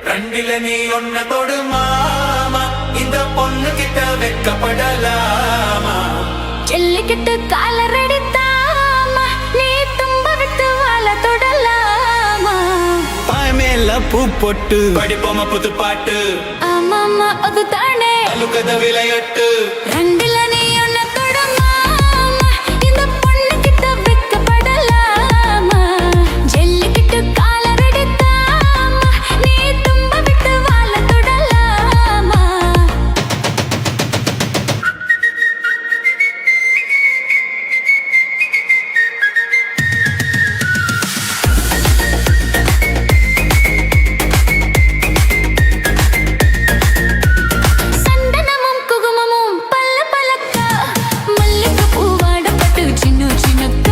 ரெண்டில நீ ஒன்ன தொடுமாமா இந்த பொண்ணு கிட்ட வெக்கப்படலாமா ஜல்லிக்கட்டு காலரடித்தாமா நீ தும்ப விட்டு வாழ தொடலாமா பாய் மேல பூ பொட்டு படிப்போமா புது பாட்டு ஆமாமா அது தானே அலுக்கத விளையாட்டு ரெண்டில நீ ஒன்ன தொடுமாமா இந்த பொண்ணு கிட்ட வெக்கப்படலாமா ஜல்லிக்கட்டு காலரடித்தாமா நீ தும்ப விட்டு வாழ தொடலாமா சந்தனமும் குங்குமமும் பல்ல பலக்க மல்லிகை பூவாடப்பட்டு சின்ன சின்னக்க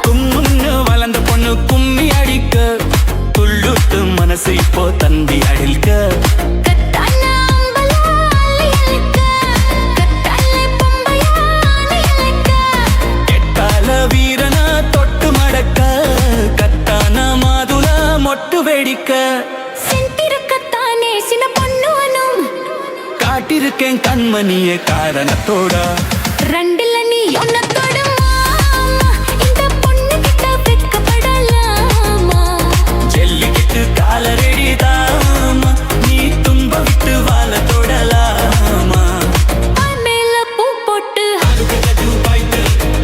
கும்முன்னு வளர்ந்த பொண்ணு கும்மி அடிக்க துள்ளுட்டு மனசு இப்போ தந்தி அடில்க கத்தான அம்பலா அள்ளி அள்ளிக்க கத்தாலே பொம்பையானி அள்ளிக்க கெட்டால வீரனா தொட்டு மடக்க கத்தான மாதுள மொட்டு வெடிக்க சென்றிருக்கத்தானே சின்ன பொண்ணுவனும் காட்டிருக்கேன் கண்மணிய காரணத்தோட ரெண்டில நீ ஒன்ன தொடுமாமா இந்த பொண்ணு கிட்ட வெக்கப்படலாமா ஜல்லிக்கிட்டு காலரெடிதாமா நீ தும்ப விட்டு வாழ தொடலாமா பாய் மேல பூ போட்டு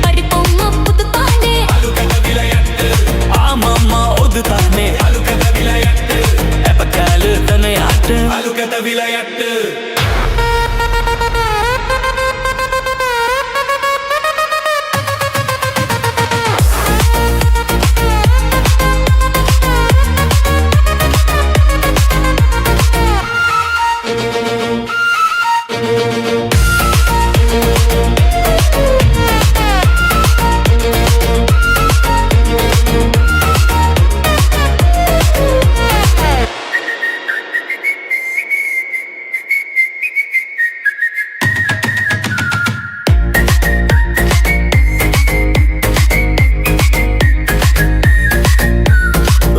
படிப்போமா புது பாண்டே ஆமாம்மா ஒதுதானே அலுக்கத விளையாட்டு எப்பக்காலு தன்னை ஆட்டு அலுக்கத விளையாட்டு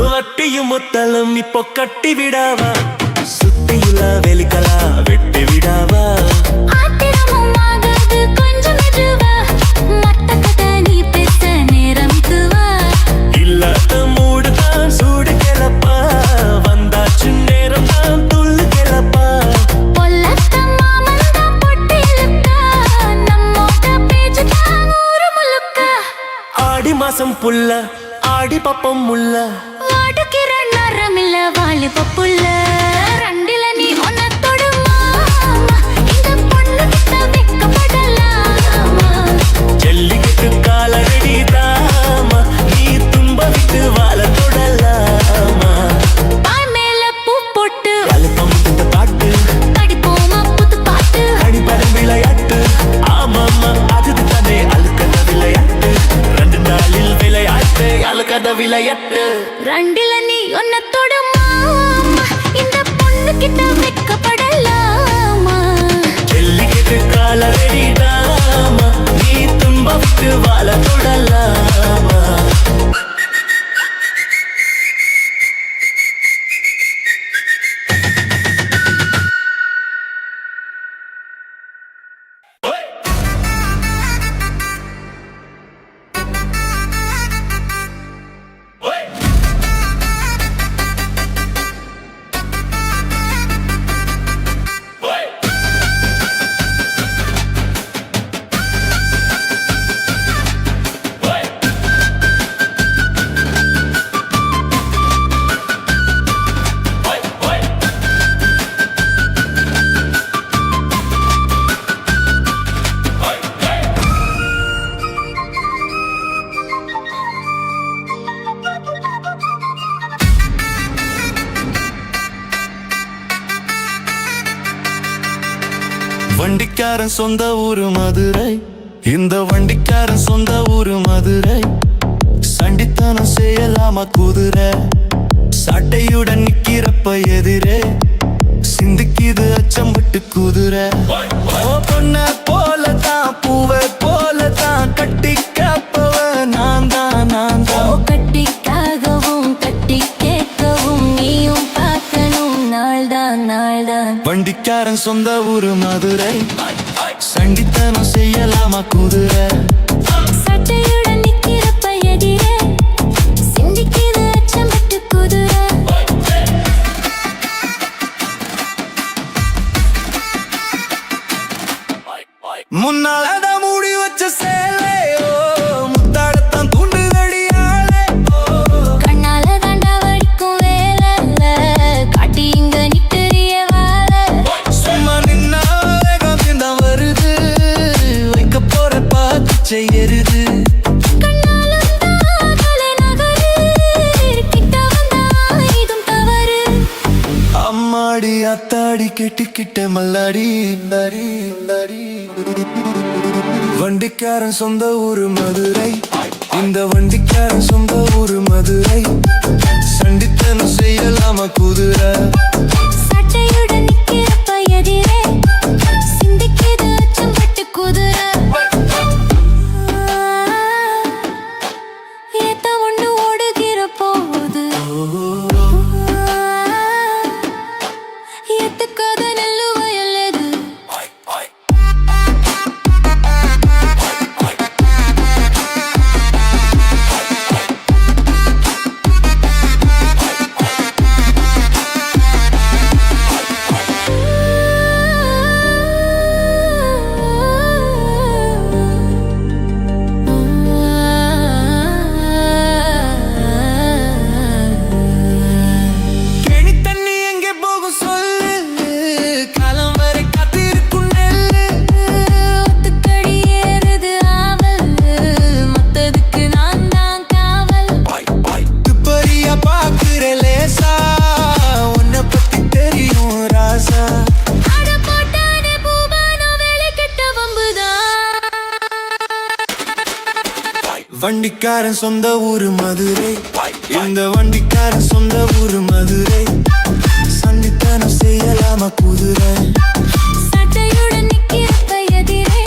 வட்டியும் முத்தலும் இப்போ கட்டி விடாவா சுத்தியுள்ள வெளிக்கலா வெட்டி விடாவா ஆத்திரமும் ஆகாது கொஞ்சம் மெதுவா மத்த கதை நீ பேச நேரம் இதுவா இல்லாத மூடுதான் சூடு கிளப்பா வந்தாச்சு நேரம் தான் துள்ளு கிளப்பா பொல்லத்த மாமன் தான் பொட்டி இழுக்கா நம்மோட பேச்சு தான் ஊரு முழுக்க ஆடி மாசம் புல்ல ஆடி பப்பம் முல்ல வாடுகிற நரமில்ல வாலிப புள்ள ரெண்டில நீ ஒன்ன தொடுமாமா இந்த பொண்ணு கிட்ட வெக்கப்படலாமா ஜல்லிக்கட்டு காலடிதாமா நீ தும்ப விட்டு வாழ தொடலாமா பாய் மேல பூ போட்டு அலுப்பம் இந்த பாட்டு படிப்போமா புது பாட்டு அடிபடும் விளையாட்டு ஆமாம்மா அது தானே அழுக்கத விளையாட்டு ரெண்டு நாளில் விளையாட்டு அழுக்கத விளையாட்டு ரெண்டில நீ ஒன்ன தொடுமாமா இந்த பொண்ணு கிட்ட வெக்கப்படலாமா ஜல்லிக்கட்டு காலடிதாமா நீ தும்ப விட்டு வாழ தொடலாமா வண்டிக்காரன் சொந்த ஊரு மதுரை இந்த வண்டிக்காரன் சொந்த ஊரு மதுரை சண்டித்தனம் செய்யலாமா குதிரை சட்டையுடன் நிக்கிறப்ப எதிரே சிந்திக்குது அச்சம் விட்டு குதிரை பொண்ண போலதான் பூவை போலதான் கட்டி காப்பவ நான் தான் கட்டிக்காகவும் வண்டிக்காரன் சொந்த ஊரு மதுரை சண்டித்தனம் செய்யலாமா குதிரை சட்டையுடன் நிக்கிறப்ப எதிரே சிந்திக்குது அச்சம்பட்டு குதிரை முன்னால மூடி வச்ச சேலையோ முத்தாடத்தான் தூண்டுதடியாலே கண்ணால தாண்டா வடிக்கும் வேலை காட்டி இங்க நிட்டுறிய வாழை சும்மா நின்னா வேகம் தான் வருது வைக்க போற பார்த்து செய்யருது கண்ணாலும் தான் தலை நகரு கிட்ட வந்தா இதும் தவறு அம்மாடி அத்தாடி கெட்டிக்கிட்ட மல்லாடி நரி நரி வண்டிக்காரன் சொந்த ஊரு மதுரை இந்த வண்டிக்காரன் சொந்த ஊரு மதுரை சண்டித்தனம் செய்யலாமா குதிரை சட்டையுடன் நிக்கிறப்ப எதிரே சிந்திக்குது அச்சம்பட்டு குதிரை ஏத்த ஒண்ணு ஓடுகிற போகுது எத்துக்காத நெல்லு வயலது கேணி தண்ணி எங்கே போகும் சொல்லு காலம் வரை காத்திருக்கும் நெல்லு ஒத்துக்கடி ஏறுது ஆவல் மத்ததுக்கு நான் தான் காவல் துப்பறியா பாக்குற லேசா உன்னை பத்தி தெரியும் ராசா அட போட்டானே பூபானோ வேலை கெட்ட வம்புதான் வண்டிக்காரன் சொந்த ஊரு மதுரை இந்த வண்டிக்காரன் சொந்த ஊரு மதுரை சண்டித்தனம் செய்யலாமா குதிரை சட்டையுடன் நிக்கிறப்ப எதிரே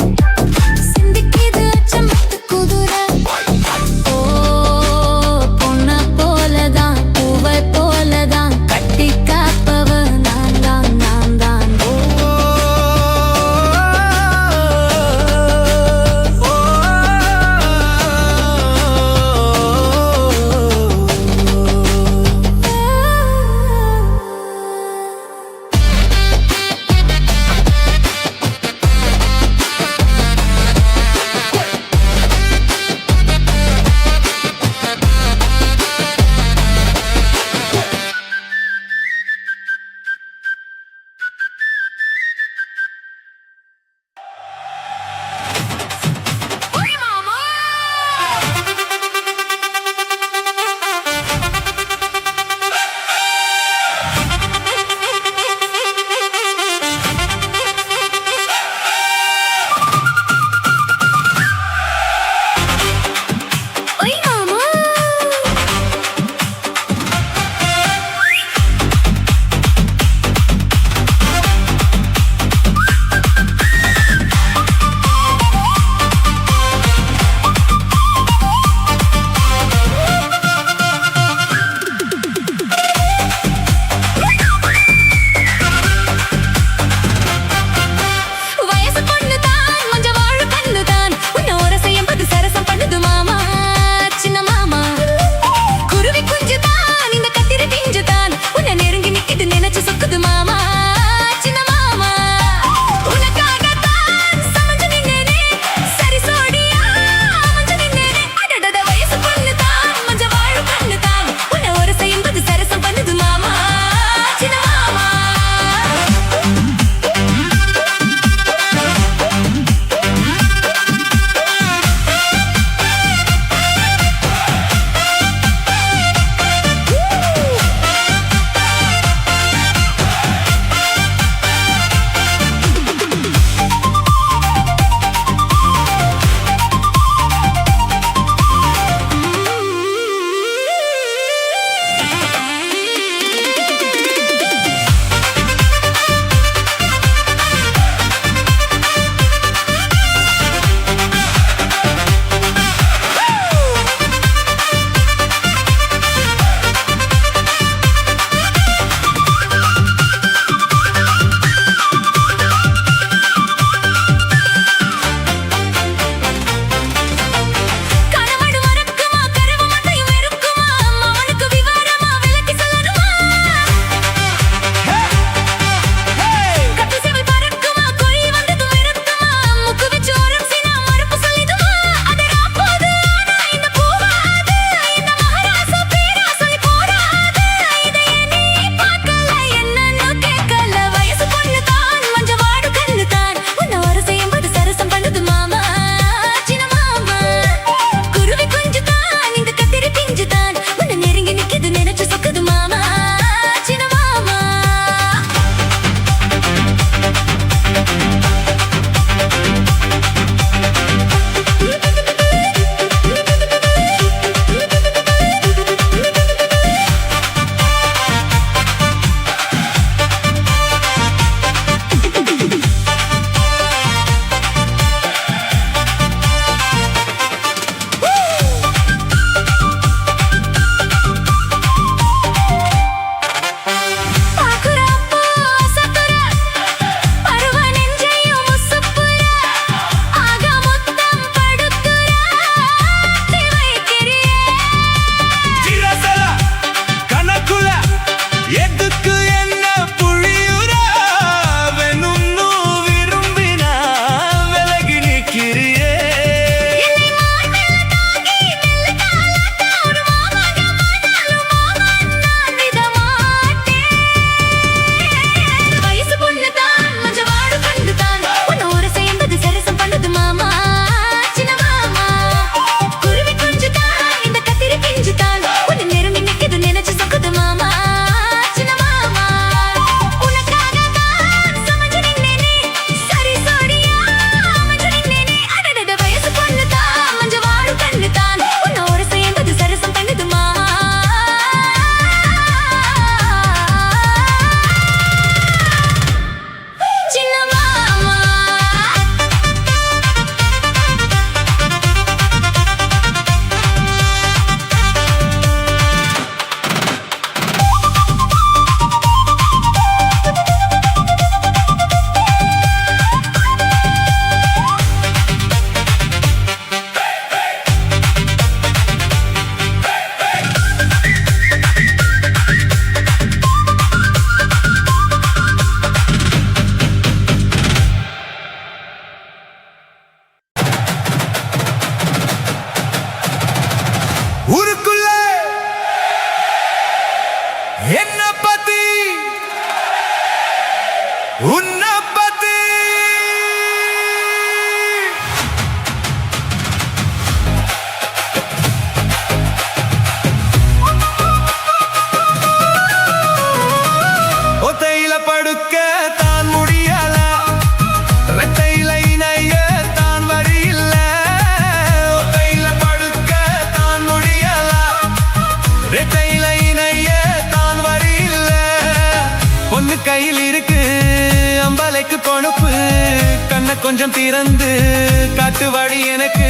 சிந்திக்குது அச்சம்பட்டு குதிரை ஓ பொண்ண போலதான் பூவை போலதான் கட்டி காப்பவ நான் தான் நான் தான் என்ன பத்தி உன்னை பத்தி ஒத்தையில படுக்க தான் முடியல ரெட்டையில இணைய தான் வரி இல்ல ஒத்தையில படுக்க தான் முடியல ரெட்டையில இணைய தான் வரி இல்ல பொண்ணு கையில் இருக்கு அம்பலைக்கு கொழுப்பு கண்ணை கொஞ்சம் திறந்து காட்டு வழி எனக்கு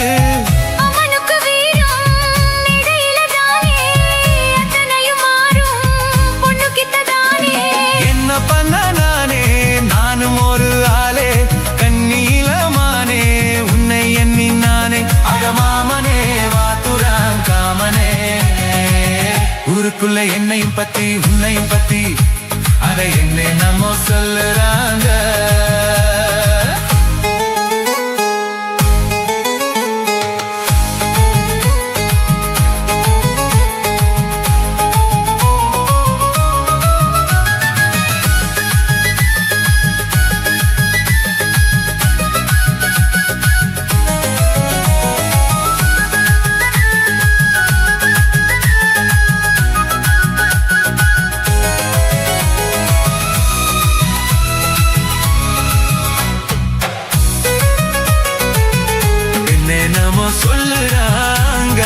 அவனுக்கு வீரம் இடையில தானே அத்தனையும் மாறும் பொண்ணு கிட்ட தானே என்ன பண்ண நானும் ஒரு ஆளே கண்ணீலமானே உன்னை எண்ணி நானே அகமாமனே வாத்துராம் காமனே ஊருக்குள்ள என்னையும் பத்தி உன்னையும் பத்தி அதை என்ன நம்ம சொல்லுறாங்க என்னமோ சொல்லுறாங்க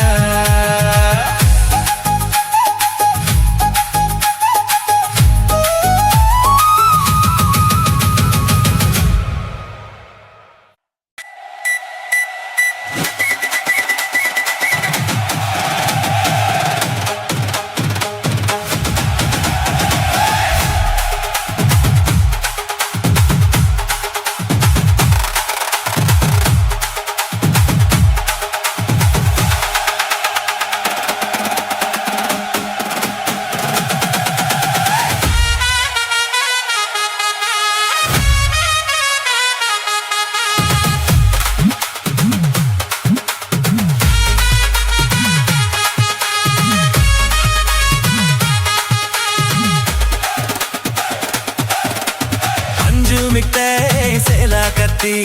சேலா கத்தி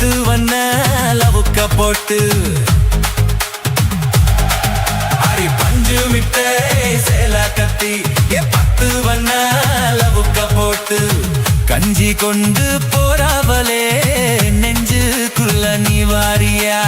10 வண்ண லவுக்க போட்டு அடி பஞ்சு மிட்டை சேலா கத்தி 10 வண்ண லவுக்க போட்டு கஞ்சி கொண்டு போறாவலே நெஞ்சுக்குள்ள நீ வாரியா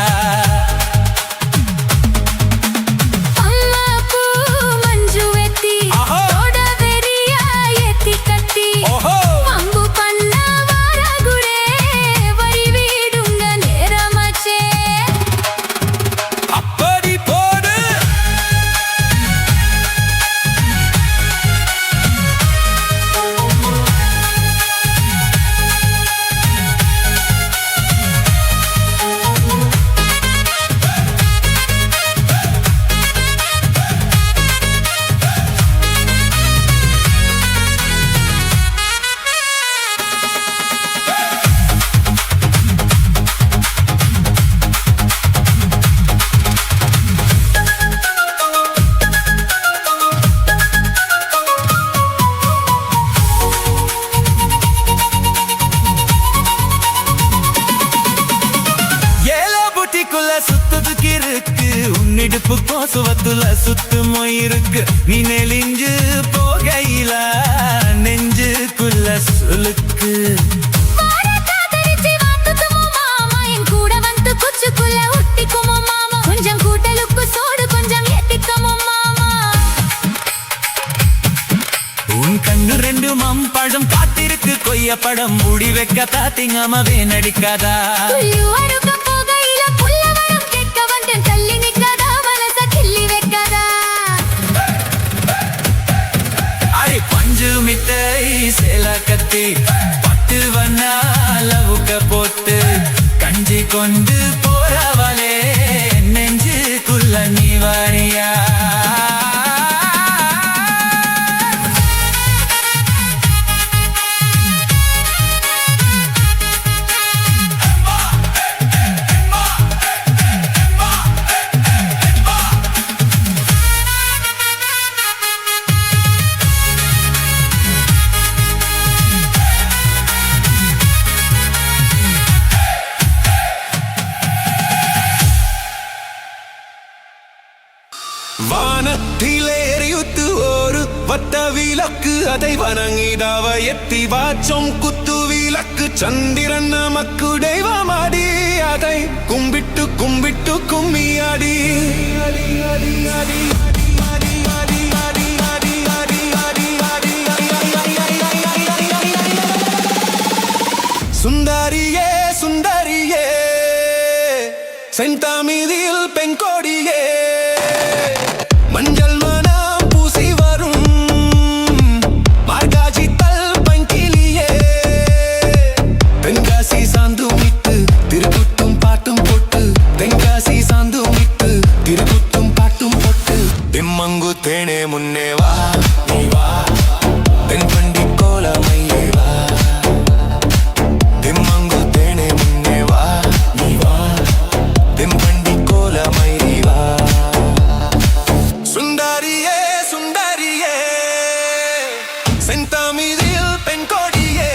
சுத்ததுக்கு இருக்கு உன்னிடுப்பு கோசுவத்துல சுத்துமோ இருக்கு நீ நெலிஞ்சு போகையில நெஞ்சுக்குள்ள சுளுக்கு உன் கண்ணு ரெண்டு மம்பழம் காத்திருக்கு கொய்யப்படம் மூடி வைக்க தாத்திங்காமவே நடிக்காதா பஞ்சு மிட்டை சேலா கத்தி 10 வண்ண லவுக்க போட்டு கஞ்சி கொண்டு போறவளே நெஞ்சுக்குள்ள நீ வாரியா வானத்திலே எரியுத்து ஒரு வட்ட விளக்கு அதை வணங்கிடாவ எத்தி வாச்சம் குத்து விளக்கு சந்திரன் நமக்கு தெய்வமாடி அதை கும்பிட்டு கும்பிட்டு கும்மியாடி சுந்தரியே சுந்தரியே செந்தாமிதில் பெண்கொடியே மஞ்சள் மனம் பூசி வரும் மார்காஜி தல் பங்கிலியே தென்காசி சாந்து விட்டு திருக்குட்டும் பாட்டும் போட்டு தென்காசி சாந்து விட்டு திருக்குட்டும் பாட்டும் போட்டு திம்மங்கு தேனே முன்னே வா நீ வா தென்பண்டி கோலமையே வா திம்மங்கு தேனே முன்னே வா நீ வா தென்பண்டி கோலமையே வா சுந்தரியே சுந்தரியே செந்தாமிதில் பெண்கொடியே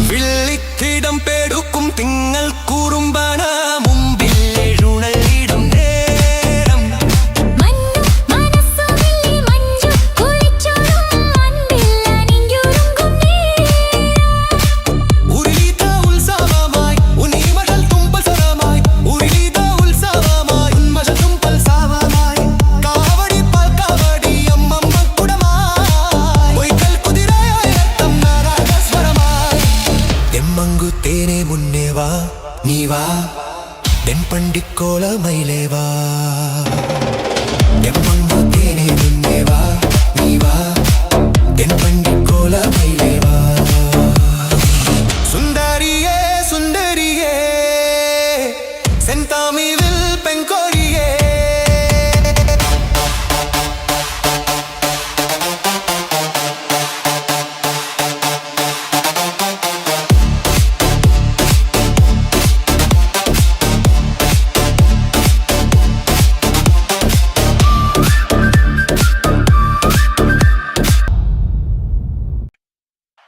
வில்லித்திடம் பேடுக்கும் திங்கள் கூறும்பன மும்பில் எழுநலிடும் நேரம் மண்ணும் மனசுமில்லி மஞ்சு குளிச்சோடும் அன்பில் அணிஞ்சுருங்கும் உரிலித உற்சவமாய் உன் இமகள் தும்பல் சரமாய் உரிலித உற்சவமாய் உன் மகள் தும்பல் சாவமாய் காவடி பால் காவடி அம்மம்ம குடமாய் மொய்கள் குதிரையாய் ரத்தம் நாராகஸ்வரமாய் தெம்மங்கு தேனே முன்னே வா நீ வா தென்பண்டி கோலமயிலே வா தெம்மங்கு தேனே முன்னே வா நீ வா தென்பண்டி கோலமயிலே வா சுந்தரியே சுந்தரியே செந்தாமிதில் பெண்கொடியே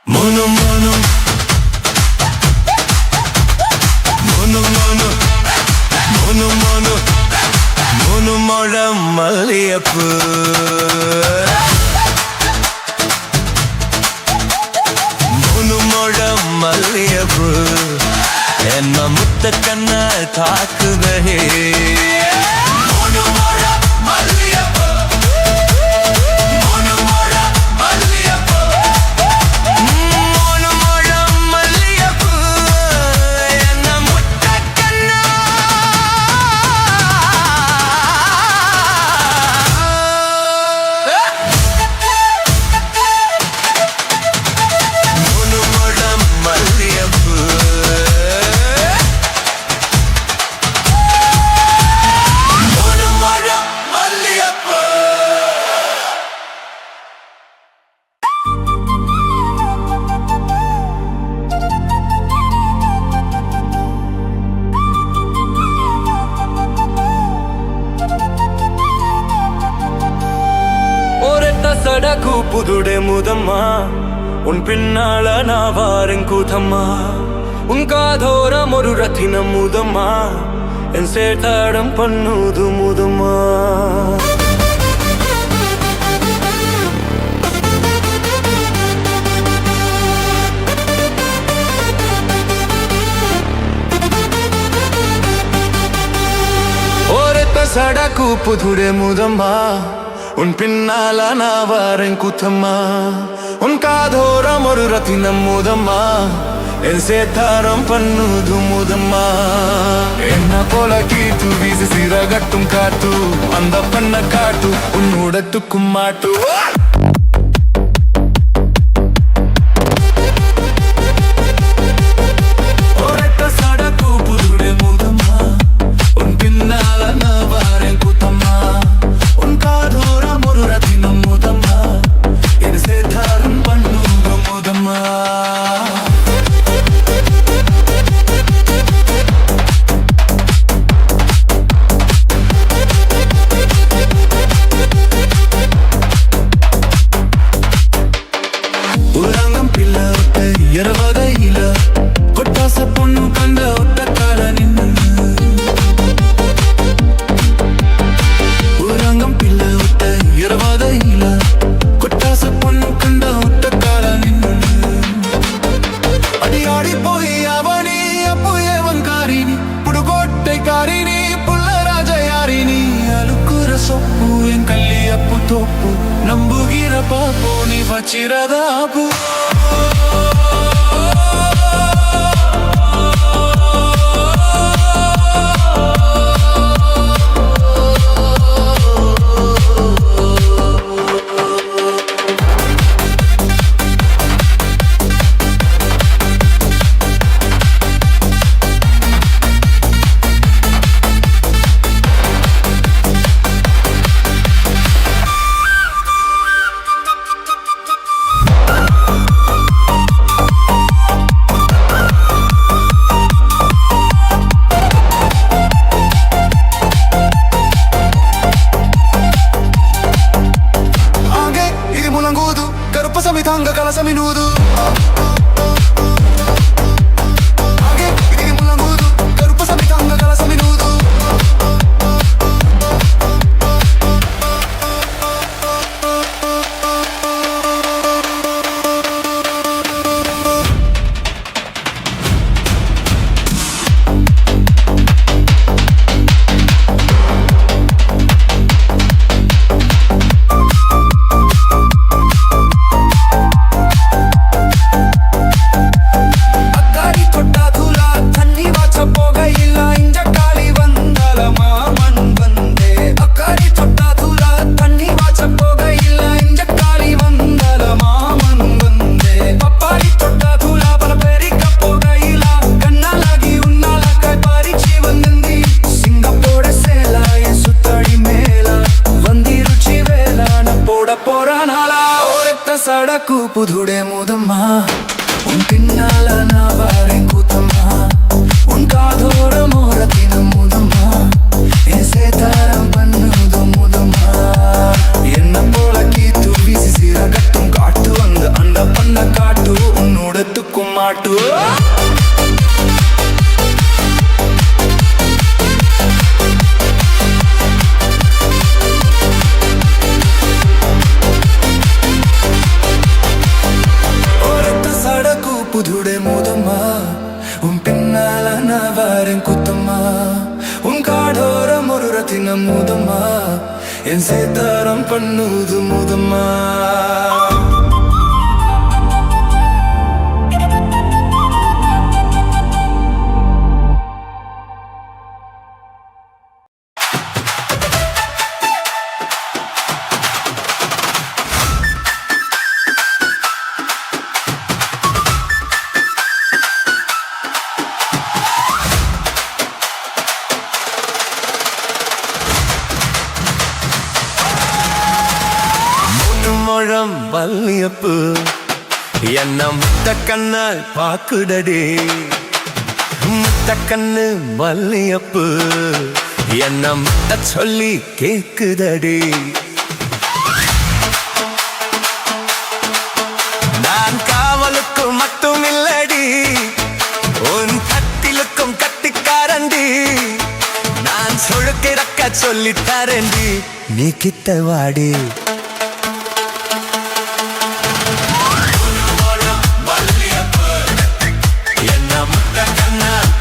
Mono mono Mono mono Mono mono Mono mono மல்லியப்பு Mono mono மல்லியப்பு என்ன முத்த கண்ணால் தாக்குதே Mono mono மல்லியப்பு Mono mono மல்லியப்பு సడకు పుదుడే ముదమ్మా ఉన్ పిన్నాళ నా వారెం కూతమ్మా ఉన్ కాధోరం ஒரு ரத்தினம் முதம்மா என் சேட்டாடம் பண்ணுது முதம்மா సడకు పుదుడే ముదమ్మా உன் பின்னால நான் வாரேன் கூத்தம்மா உன் காதோரம் ஒரு ரத்தினம் முதம்மா என் சேத்தாரம் பண்ணுது முதம்மா என்ன போல கீத்து வீசி சிறகட்டும் காத்து அந்த பண்ண காட்டு உன் உடத்துக்கும் மாட்டு పడిపోయావని అప్పుయేవంకారిని పుడుగొట్టెకారిని పుల్లరాజయారిని అలుకుర సొప్పు ఎంకల్లి అప్పు తోప్పు నంబుగిర పాపు నీ వచ్చిరదాపు Samitanга kala saminudu Age idi mulangudu Garupa samitanga kala saminudu సడకు పుధుడే ముదమ్మా ఉన్ పిన్నాల నా వారే కూతమ్మా ఉన్ కాధోర మోరతిన ముదమ్మా ఏసే తారం పన్నుదు ముదమ్మా என்ன போல கீத்து வீசி சிறகட்டும் காட்டு வந்து அந்த பண்ண காட்டு உன்னோடத்துக்கும் மாட்டு புதுடே மோதம்மா உன் பின்னால நான் வாரேன் குத்தம்மா உன் காடோரம் ஒரு ரத்தினம் மோதம்மா என் சேத்தாரம் பண்ணுது மோதம்மா முழம் வல்லியப்பு என்ன முத்த கண்ணால் பாக்குடடி முத்த கண்ணு வல்லியப்பு என்ன முத்த சொல்லி கேக்குதடி நான் காவலுக்கு மட்டும் இல்லடி உன் கத்திலுக்கும் கட்டிக்காரண்டி நான் சொழுக்கிறக்க சொல்லித்தாரண்டி நீ கிட்ட வாடி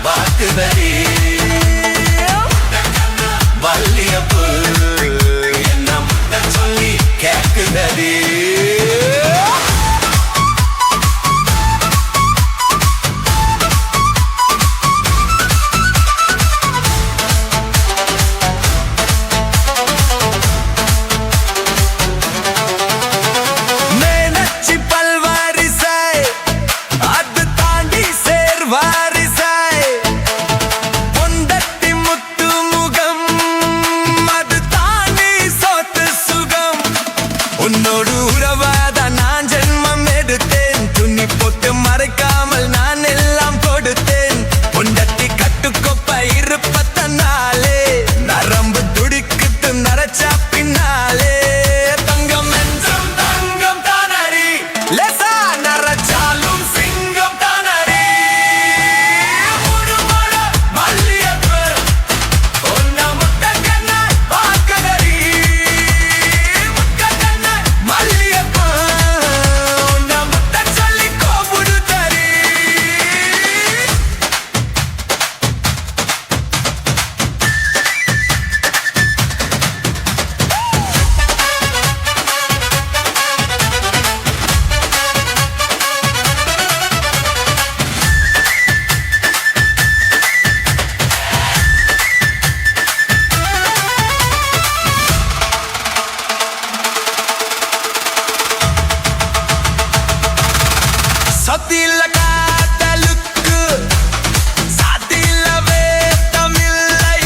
பாக்குதடி வல்லியப்பு என்ன முத்த சொல்லி கேக்குதடி மேனச்சி பல்வாரிசை அது தாண்டி சேர்வாரி உன்னோடு உறவாத நான் ஜென்மம் எடுத்தேன் துணி போட்டு மறைக்காமல் நான் எல்லாம் கொடுத்தேன் பொண்டட்டி கட்டுக்கொப்ப இருப்பத்தனாலே நரம்பு துடிக்கிட்டு நரச்சா பின்னாலே தங்கம் என்றும் தங்கம் தானடி லேசா நரச்சாலும் சிங்கம் தானடி முழுமர மல்லியப்பு ஒன்ன முத்த கண்ண பாக்கதடி மல்லியப்பா உன்ன முத்த சொல்லி கோபுடு தரி சத்தியில்ல காத்தலுக்கு சாத்தியில்லவே தமிழை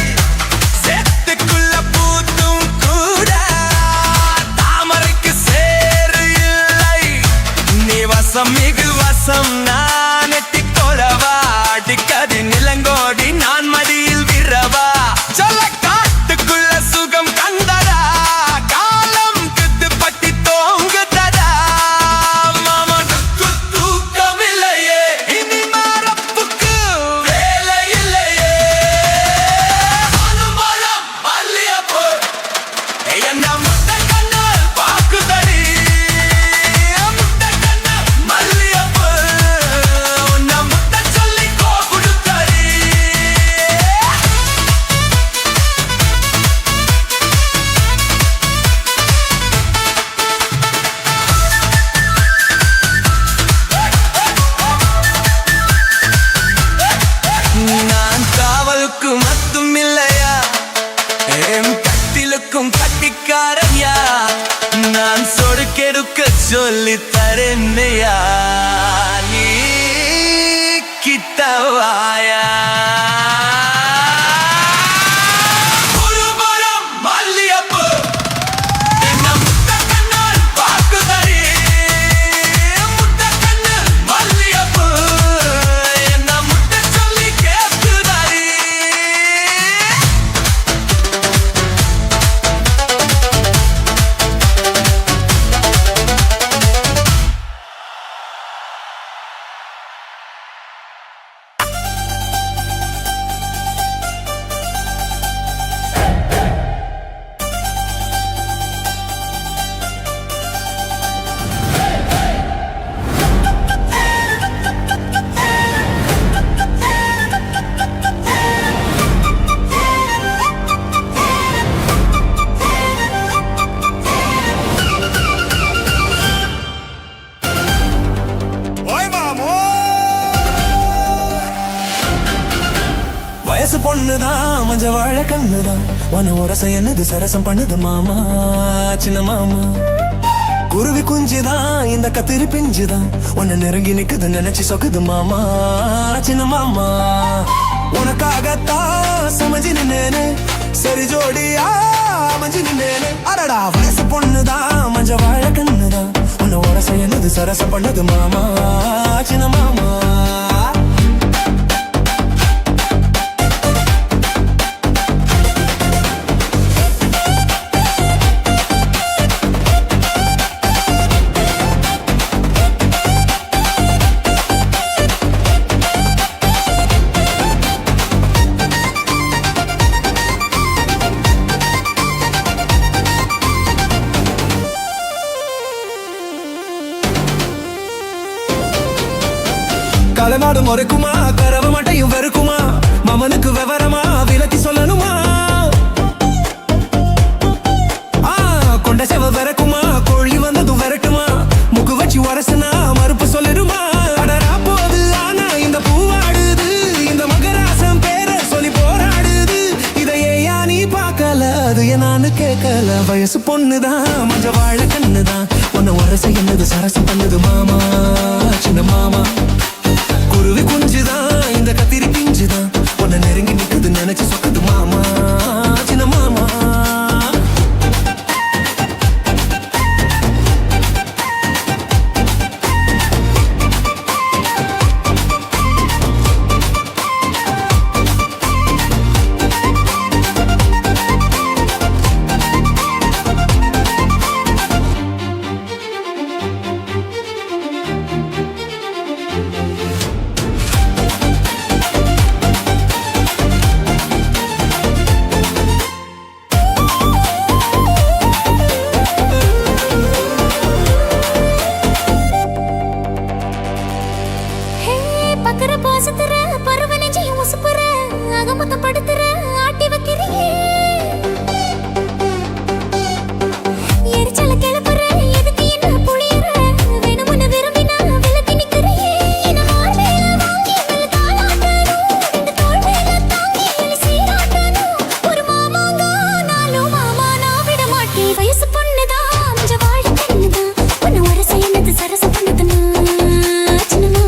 சேத்துக்குள்ள பூத்தும் கூட தாமரைக்கு சேரு இல்லை நீ வசம் மிகு வசம் நான் எட்டிக்கொள்ளவா அடிக்கடி நிலங்கோடி நான் மடியில் விரவா சொல்ல காட்டுக்குள்ள சுகம் கண்டடா காலம் குத்து பட்டி தோங்குதடா மாமனுக்கு தூக்கமில்லையே இனி மரப்புக்கு வேலை இல்லையே அனுமரம் மல்லியப்பூ என்ன முட்டை கண்ணால் பாக்குதடி முட்டை கண்ணால் மல்லியப்பூ உன்னை முட்டை சொல்லி கோபுடுத்தடி நான் காவலுக்கு மட்டும் இல்லையா என் கட்டிலுக்கும் கட்டிக்காரையா நான் சொடுக்கெடுக்க சொல்லி தரேன்னையா நீ கிட்டவாயா ஒரு மரம் மல்லியப்பூ என்ன முட்டை கண்ணால் பாக்குதடி முட்டை கண்ணு மல்லியப்பூ என்ன முட்டை சொல்லி கேட்குதடி வயசு பொண்ணுதான் மஞ்ச வாழ கண்ணுதான் உன உரச என்னது சரசம் பண்ணுது மாமா சின்ன மாமா குருவி குஞ்சுதான் இந்த கத்திரி பிஞ்சுதான் உன்னை நெருங்கி நிக்குது நினைச்சு சொக்குது மாமா சின்ன மாமா உனக்காகத்தான் சமைஞ்சு நின்னேனே சரி ஜோடியா அமைஞ்சு நின்னேனே அடடா வயசு பொண்ணுதான் மஞ்ச வாழ கண்ணுதான் உன்னை உரச என்னது சரசம் பண்ணுது மாமா சின்ன மாமா கலநாடு முறைக்குமா கரவ மட்டையும் வெறுக்குமா மமனுக்கு விவரமா விலக்கி சொல்லணுமா கொண்ட செவ வெறக்குமா கோழி வந்ததும் விரட்டுமா முக்கு வச்சு உரசுனா மறுப்பு சொல்லிடுமா அடரா போது ஆனா இந்த பூவாடுது இந்த மகராசம் பேர சொல்லி போராடுது இதையே நீ பார்க்கல அது என்னான்னு கேட்கல வயசு பொண்ணுதான் மஞ்ச வாழ கண்ணுதான் உன்னை உரச என்னது சரசம் பண்ணுது மாமா சின்ன மாமா குருவி குஞ்சுதான் இந்த கத்திரி பிஞ்சுதான் உன்னை நெருங்கி நிக்குது நினைச்சு சொக்குது மாமா சின்ன மாமா சரசம் பண்ணுதுன்னா சின்ன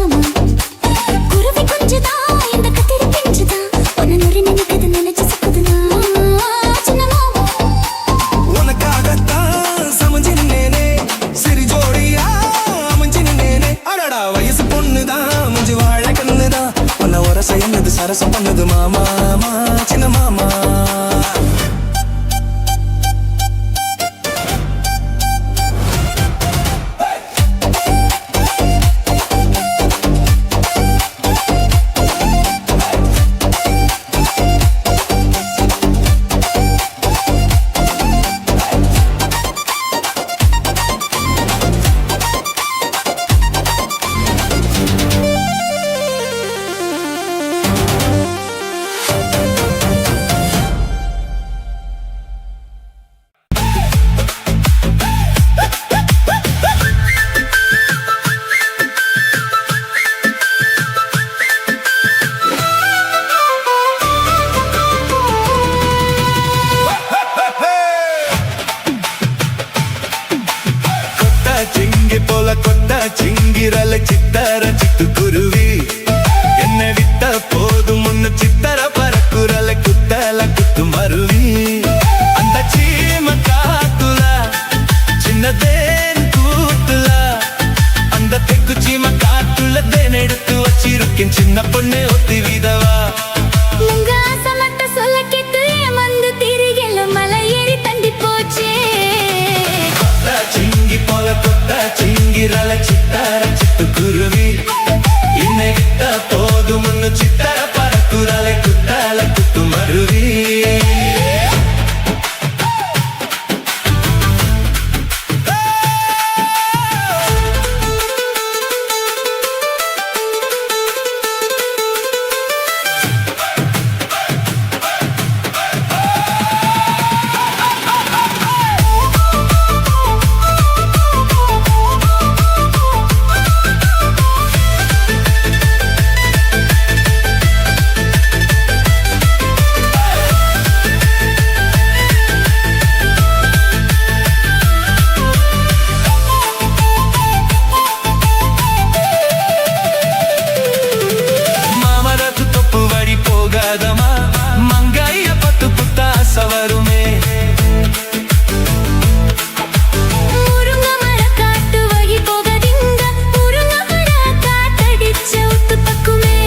தான் முஞ்சி வாழ கண்ணுதான் உன்னை உரச என்னது சரசம் பண்ணது மாமா சின்ன மாமா சிங்கி போல கொட்டா சிங்கிரல சித்தர சிட்டுக்குருவி என்னை விட்ட போதும் முன்னு சித்தர பறக்குறல குத்தல குத்து மருவி அந்த சீம காத்துல சின்னதேன் கூத்துல அந்த தெக்கு சீம காத்துல தேன் எடுத்து வச்சிருக்கேன் சின்ன பொண்ணு ஒத்தி விதவா உங்க ஆசை மட்டும் சொல்ல கேட்டு ஏமாந்து திரிகல மலை ஏறி தண்டி போச்சே சிங்கி போல கொட்டா சிங்கிரல சித்தர சிட்டுக்குருவி என்னை விட்ட போதும் முன்னு சித்தர பறக்குறல குத்தல குத்து மருவி மங்கைய பத்து புத்தாச வருமே முருங்க மர காட்டு வழி போகதிங்க முருங்க மர காத்தடிச்ச உத்து பக்குமே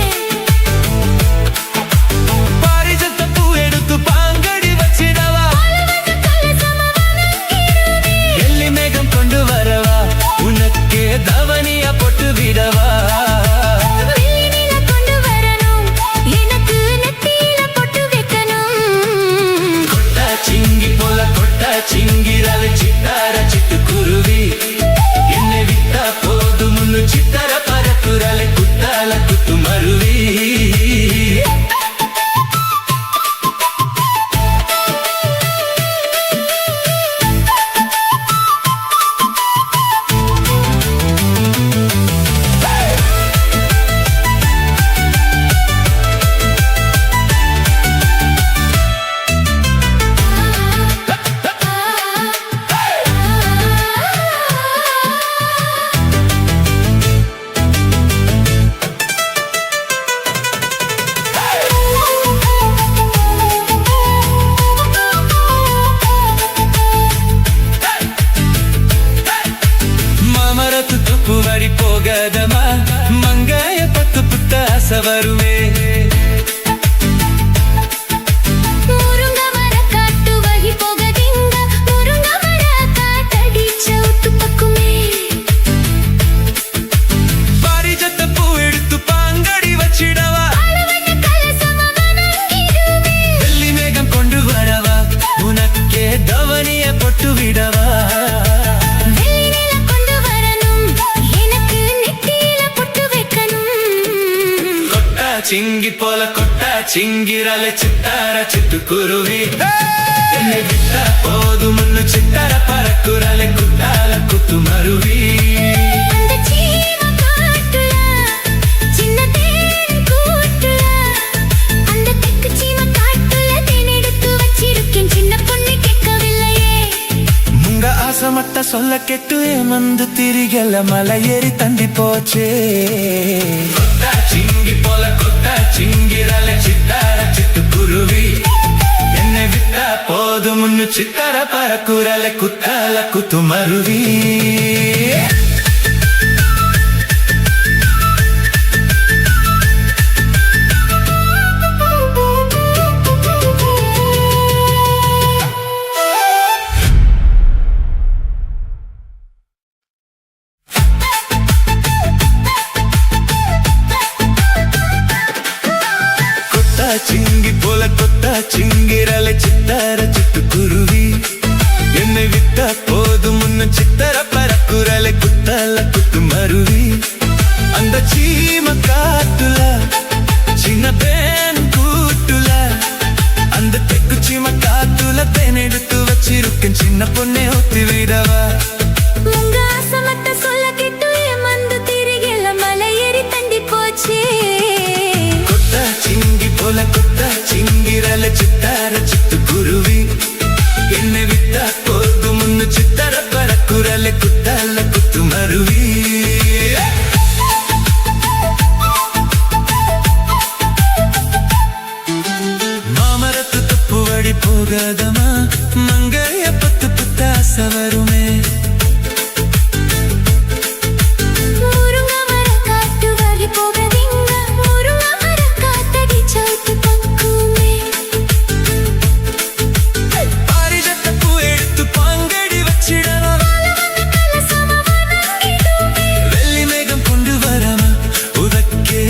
பாரிஜத்த பூ எடுத்து பாங்கடி வச்சிடவா எள்ளி மேகம் கொண்டு வரவா உனக்கே தவனிய போட்டு விடவா சிங்கிரல சித்தார சிட்டுக்குருவி என்னை விட்டா போதும் முன்னு சித்தர பறக்குறல குத்தால குத்து மருவி வரி போகதமா மங்கைய பத்து புத்தாச வருமே முருங்க மர காட்டு வழி போகதிங்க முருங்க மர காத்தடிச்ச உத்து பக்குமே பாரிஜத்த பூ எடுத்து பாங்கடி வச்சிடவா வெள்ளி மேகம் கொண்டு வரவா உனக்கே தவனிய பொட்டு விடவா சிங்கி போல கொட்டா சிங்கிரல சித்தார சிட்டுக்குருவி என்னை விட்டா போதும் முன்னு சித்தர பறக்குறல குத்தால குத்து மருவி அந்த சீம காட்டுல சின்னதேன் கூட்டுல அந்த தெக்கு சீம காட்டுல தேன் எடுத்து வச்சிருக்கேன் சின்ன பொண்ணு கேட்கவில்லையே முங்க ஆசை மட்ட சொல்ல கெட்டு ஏமந்து திரிகல மலை ஏறி தண்டி போச்சே சிங்கி போல கொட்டா சிங்கிரல சித்தார சிட்டுக்குருவி என்னை விட்டா போதும் முன்னு சித்தர பறக்குறல குத்தால குத்து மருவி சிங்கி போல கொத்தா சிங்கிறலை சித்தார சிட்டுக்குருவி என்னை விட்டா போதும் முன்னும் சித்தர பறக்குறலை குத்தல குத்து மருவி அந்த சீம காட்டுல சின்ன தேன் கூட்டுல அந்த தெக்கு சீம காட்டுல தேன் எடுத்து வச்சிருக்கேன் சின்ன பொண்ணே ஒத்தி விடவா உங்க ஆசை மட்டும் சொல்ல கேட்டு ஏமாந்து திரிகில மலை ஏறி தண்டி போச்சு கொத்தா சிங்கி போல கொத்தா சிங்கிறலை சித்தார சிட்டுக்குருவி என்னை விட்டா போதும் முன்னு சித்தர பறக்குறலை குத்தல குத்து மருவி மாமரத்து தப்பு வழி போகாதமா மங்கைய பத்து புத்தாச வருமே முருங்க மர காட்டு வழி போகதிங்க முருங்க மர காத்தடி சவுத்து தக்குமே பாரிஜத்த பூ எடுத்து பாங்கடி வச்சிடலாம் வெள்ளி மேகம் கொண்டு வராம உதக்கே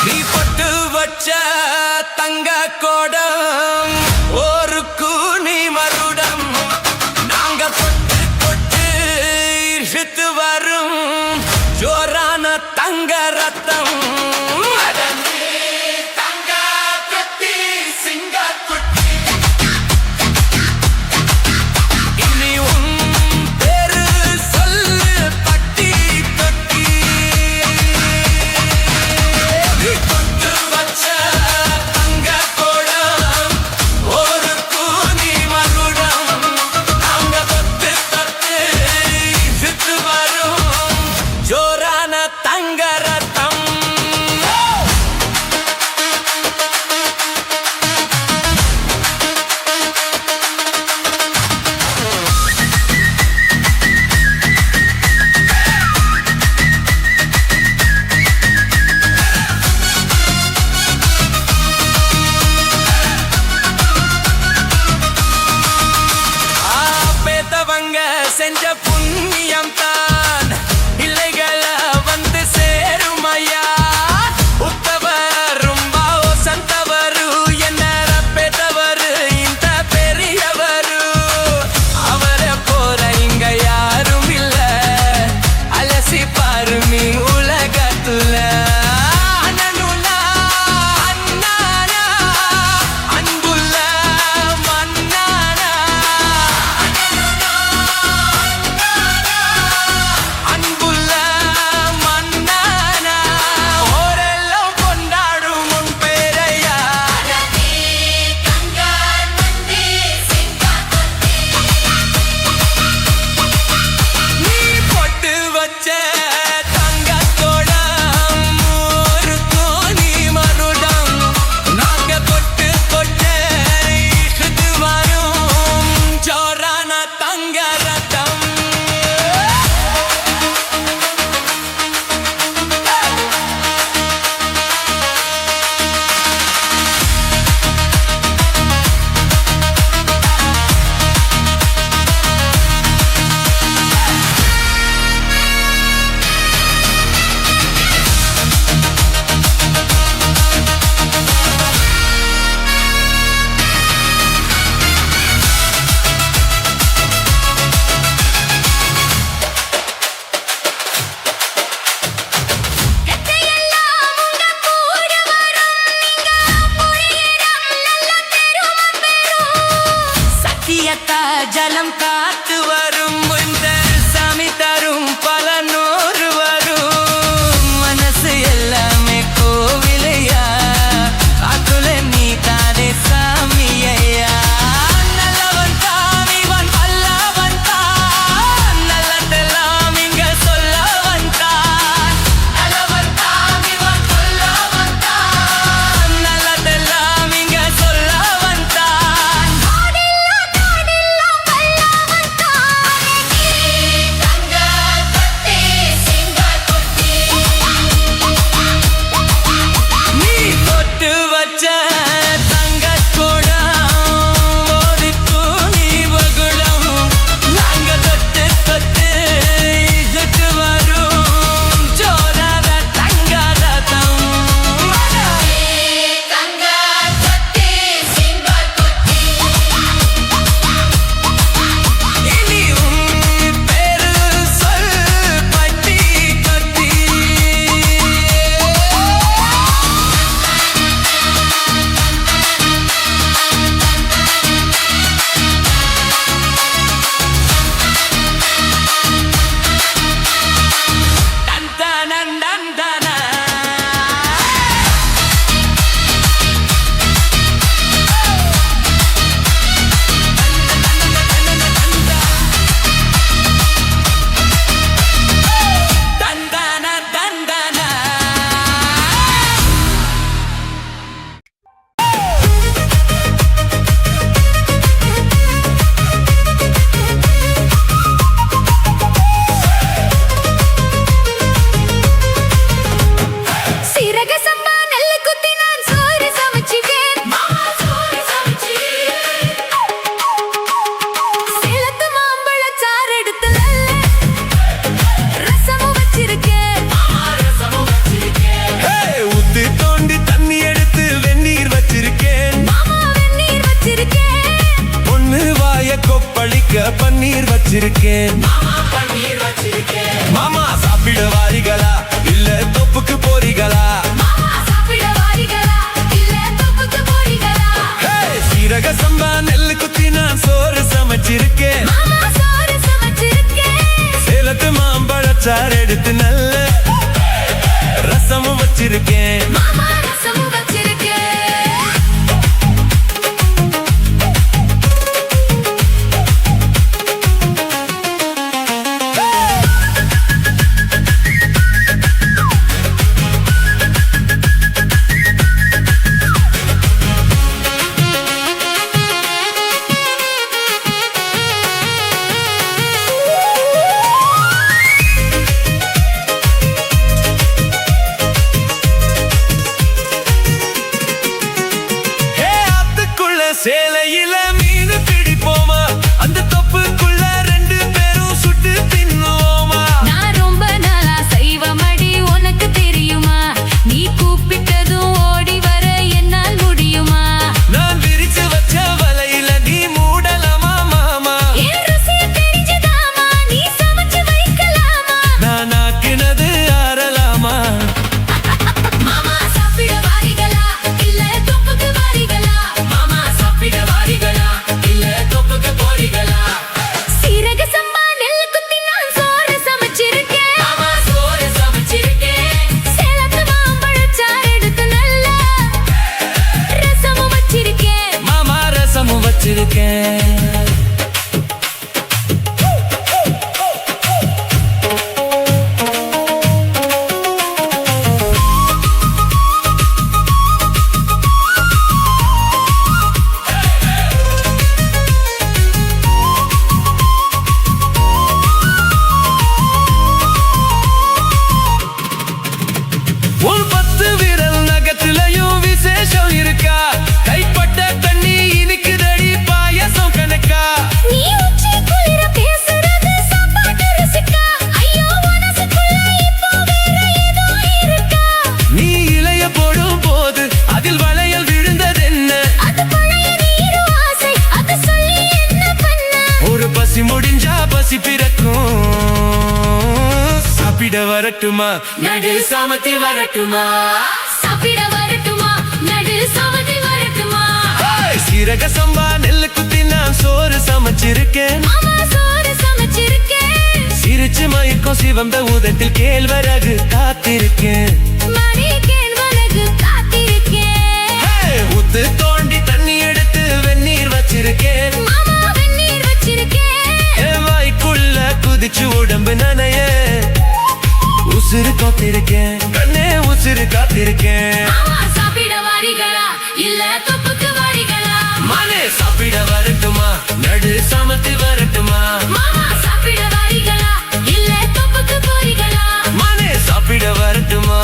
நீ பொட்டு வச்ச தங்க கோடம் ஒரு கூனி மருடம் நாங்க பொட்டு பொட்டு இழுத்து வரும் ஜோரான தங்க ரத்தம் இனி உன் பேரு சொல்லு பட்டி தொட்டி கொண்டு வச்ச தங்க கோடம் ஒரு கூனி மகுடம் நாங்க தொட்டு தொட்டு இழுத்து வரும் ஜோரான தங்க ரத்தம் பேத்தவங்க செஞ்ச புண்ணியம் தான் இல்லைகள வந்து சேரும் ஐயா உத்தவரும் பாவோ சந்தவரு என்ன பேத்தவரு இந்த பெரியவரு அவரை போற இங்க யாரும் இல்ல அலசி பாருமி உலகத்துல அண்ணனுள்ள அண்ணானா அன்புள்ள மன்னானா அன்புள்ள மன்னானா ஓரெல்லாம் கொண்டாடும் உன் பேரையா நீ பொட்டு வச்ச தங்கத்தோடம் ஒரு கோணி மருடம் நாங்க தொட்டு தொட்டு இழுத்து வரும் ஜோரான தங்க ரத்தம் கத்தையெல்லாம் உங்க கூட வரும் நீங்க புரியறம் நல்ல பெருமை பெறும் சத்தியத்தா ஜலம் காத்து வரும் இந்த சாமி தரும் பல நூறு வரும் மனசு எல்லாமே கோவிலையா அதுல நீ தானே சாமியையா நல்லவன் தான் இவன் வல்லவன் தான் நல்லதெல்லாம் இங்க சொல்லவன் தான் நல்லவன் தான் இவன் சொல்லவன் தான் நல்லதெல்லாம் இங்க சொல்லவன் தான் காடெல்லாம் காடெல்லாம் வல்லவன் வச்சிருக்கேன் மாமா சாப்பிட வாரிகளா இல்ல தொப்புக்கு போறீங்களா ஹே, சீரக சம்பா நெல்லு குத்தி நான் சோறு சமைச்சிருக்கேன் சேலத்து மாம்பழச்சாறு எடுத்து நல்ல ரசமும் வச்சிருக்கேன் சேலையில மீன் பிடிப்போமா அந்த தொப்புக்குள்ள 2 பேரும் சுட்டு தின்னுவோமா நான் ரொம்ப நாளா செய்வமடி உனக்கு தெரியுமா நீ கூப்பிட்டதும் ஓடி வர என்னால் முடியுமா நான் விரிச்சு வச்ச வலையில நீ மூடலாமா மாமா என் ருசி தெரிஞ்சுதாமா நீ சமைச்சு வைக்கலாமா நான் ஆக்கினது ஆறலாமா மாமா சாப்பிட வாரிகளா இல்ல தொப்புக்கு வாரிகளா மாமா சாப்பிட வாரிகளா இல்ல தொப்புக்கு போறீங்களா சீரக சம்பா நெல்லு குத்தி நான் சோறு சமைச்சிருக்கேன் மாமா சோறு சமைச்சிருக்கேன் சேலத்து மாம்பழச்சாறு எடுத்து நல்ல ரசமும் வச்சிருக்கேன் மாமா ரசமும் வச்சிருக்கேன் உன் 10 விரல் நகத்திலையும் விசேஷம் இருக்கா கைப்பட்ட தண்ணி இனிக்குதடி பாயசம் கணக்கா நீ உச்சி குளிர பேசுறது சாப்பாட்டு ருசிக்கா ஐயோ மனசுக்குள்ள இப்போ வேற ஏதோ இருக்கா நீ இளைய போடும் போது அதில் வளையல் விழுந்ததென்ன அது பழைய நீரு ஆசை அது சொல்லி என்ன பண்ண ஒரு பசி முடிஞ்சா பசி பிறக்கும் சாப்பிட வரட்டுமா நடு சாமத்தி வரட்டுமா சாப்பிட வரட்டுமா நடு சாமத்தி வரட்டுமா ஹாய், சீரக சம்பா நெல்லு குத்தி நான் சோறு சமைச்சிருக்கேன் மாமா சோறு சமைச்சிருக்கேன் சிரிச்சு மயக்கம் சிவந்த உதட்டில் கேழ்வரகு காத்திருக்கேன் மணி கேழ்வரகு காத்திருக்கேன் ஹே, ஊத்து தோண்டி தண்ணி எடுத்து வெந்நீர் வச்சிருக்கேன் மாமா வெந்நீர் வச்சிருக்கேன் என் வாய்க்குள்ள குதிச்சு உடம்பு நனைய உசுறு காத்திருக்கேன் கண்ணே உசுறு காத்திருக்கேன் மாமா சாப்பிட வாரிகளா இல்ல தொப்புக்கு வாரிகளா மனே சாப்பிட வரட்டுமா நடு சமத்தி வரட்டுமா மாமா சாப்பிட வாரிகளா இல்ல தொப்புக்கு போறீங்களா மனே சாப்பிட வரட்டுமா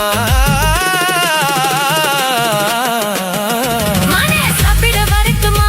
மனே சாப்பிட வரட்டுமா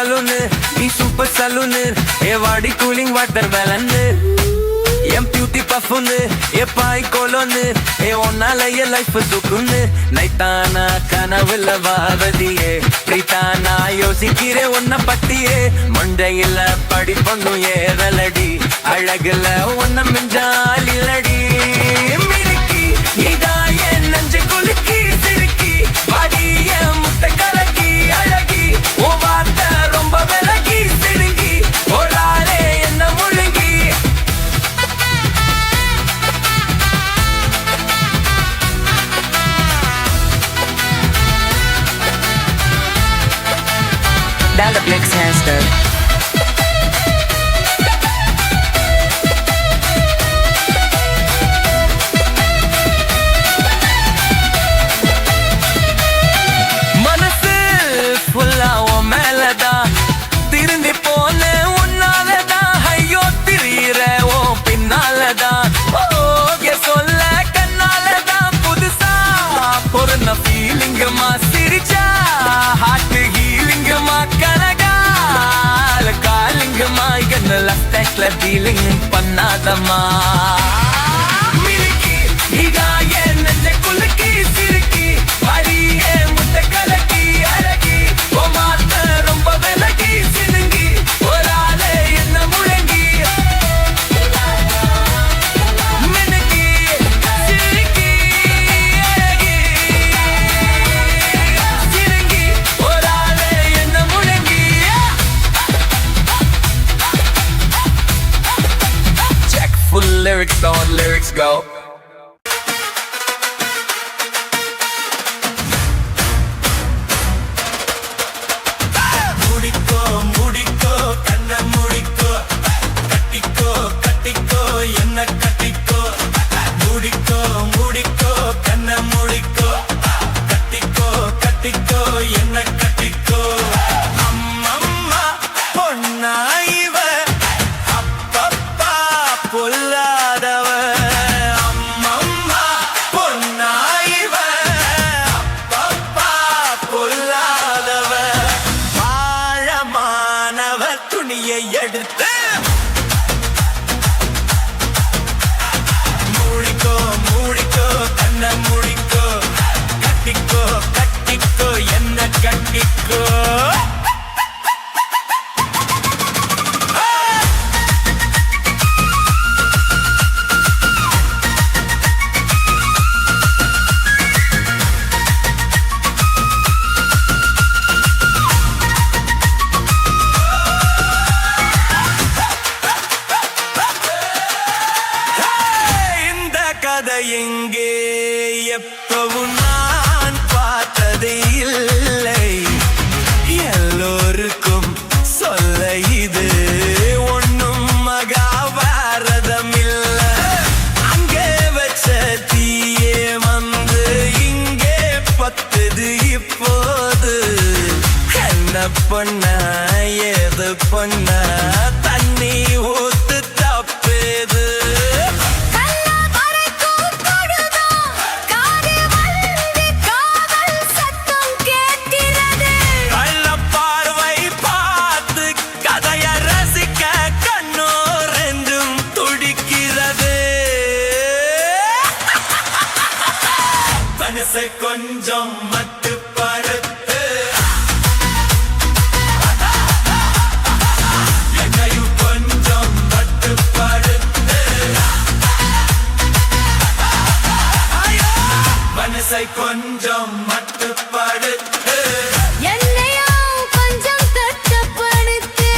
சலூனு நீ சூப்பர் சலூனு ஏ வாடி கூலிங் வாட்டர் வேலன்னு என் பியூட்டி பஃபுன்னு ஏ பாய் கோலோன்னு ஏ ஒன்னால என் லைஃப் சுக்குன்னு நைட்டானா கனவுல வாரதியே பிரித்தானா யோசிக்கிறேன் உன்ன பத்தியே மண்டையில படி பொண்ணும் ஏறலடி அழகுல ஒன்ன மிஞ்சால் இல்லடி மிருக்கி நீதான் என் நெஞ்சு குலுக்கி சிறுக்கி பாடிய முட்டை கலக்கி அழகி ஓ வார்த்தை ரொம்ப விலகி சிறுங்கி ஓடாலே என்ன முழுங்கி Dalaplex Hairstyle. மனசு ஃபுல்லா உன் மேலதான் திரும்பி போன உன்னாலதான் ஐயோ திரியிற ஓ பின்னாலதான் ஓகே சொல்ல கண்ணாலதான் புதுசா பொருந்த ஃபீலிங்குமா சிரிச்சா ஹார்ட் ஹீலிங்குமா கனகால காலிங்குமா என்ன லஸ்டேக்ல டீலிங் பண்ணாதம்மா மிருக்கி இதான் என் நெஞ்ச குலுக்கி சிறுக்கி பாடிய முட்டை கலக்கி அழகி ஓ மாத்த ரொம்ப விலகி சினுங்கி ஒரு ஆளே என்ன முழங்கி மினுக்கி சிறுக்கி அழகி சினுங்கி ஒரு ஆளே என்ன முழங்கி Check full lyrics on lyrics go முடிக்கோ முடிக்கோ கண்ண முடிக்கோ கட்டிக்கோ கட்டிக்கோ என்ன கட்டிக்கோ முடிக்கோ முடிக்கோ கண்ண முடிக்கோ கட்டிக்கோ கட்டிக்கோ என்ன கட்டிக்கோ அம்மம்மா பொண்ணா இவ அப்பப்பா பொல்லாதவ அம்மம்மா பொண்ணா இவ அப்பப்பா பொல்லாதவ ஆழமானவ துணியை எடுத்து மூடிக்கோ மூடிக்கோ கண்ண மூடிக்கோ கட்டிக்கோ கட்டிக்கோ என்ன கட்டிக்கோ இந்த கதை எங்கே எப்பவும் நான் பார்த்ததே இல்லை எல்லோருக்கும் சொல்ல இது ஒண்ணும் மகாபாரதம் இல்ல அங்கே வச்ச தீயே வந்து இங்கே பத்துது இப்போது என்ன பண்ண ஏது பண்ண தண்ணி ஊத்து தப்பேது கல்லா மறைக்கும் பொழுதும் காது வந்து காதல் சத்தம் கேட்கிறது கள்ள பார்வை பார்த்து கதைய ரசிக்க கண்ணோ ரெண்டும் துடிக்கிறது மனசை கொஞ்சம் மட்டுப்படுத்து என்னையும் கொஞ்சம் மட்டுப்படுத்து மனசை கொஞ்சம் மட்டுப்படுத்து என்னையும் கொஞ்சம் கட்டுப்படுத்து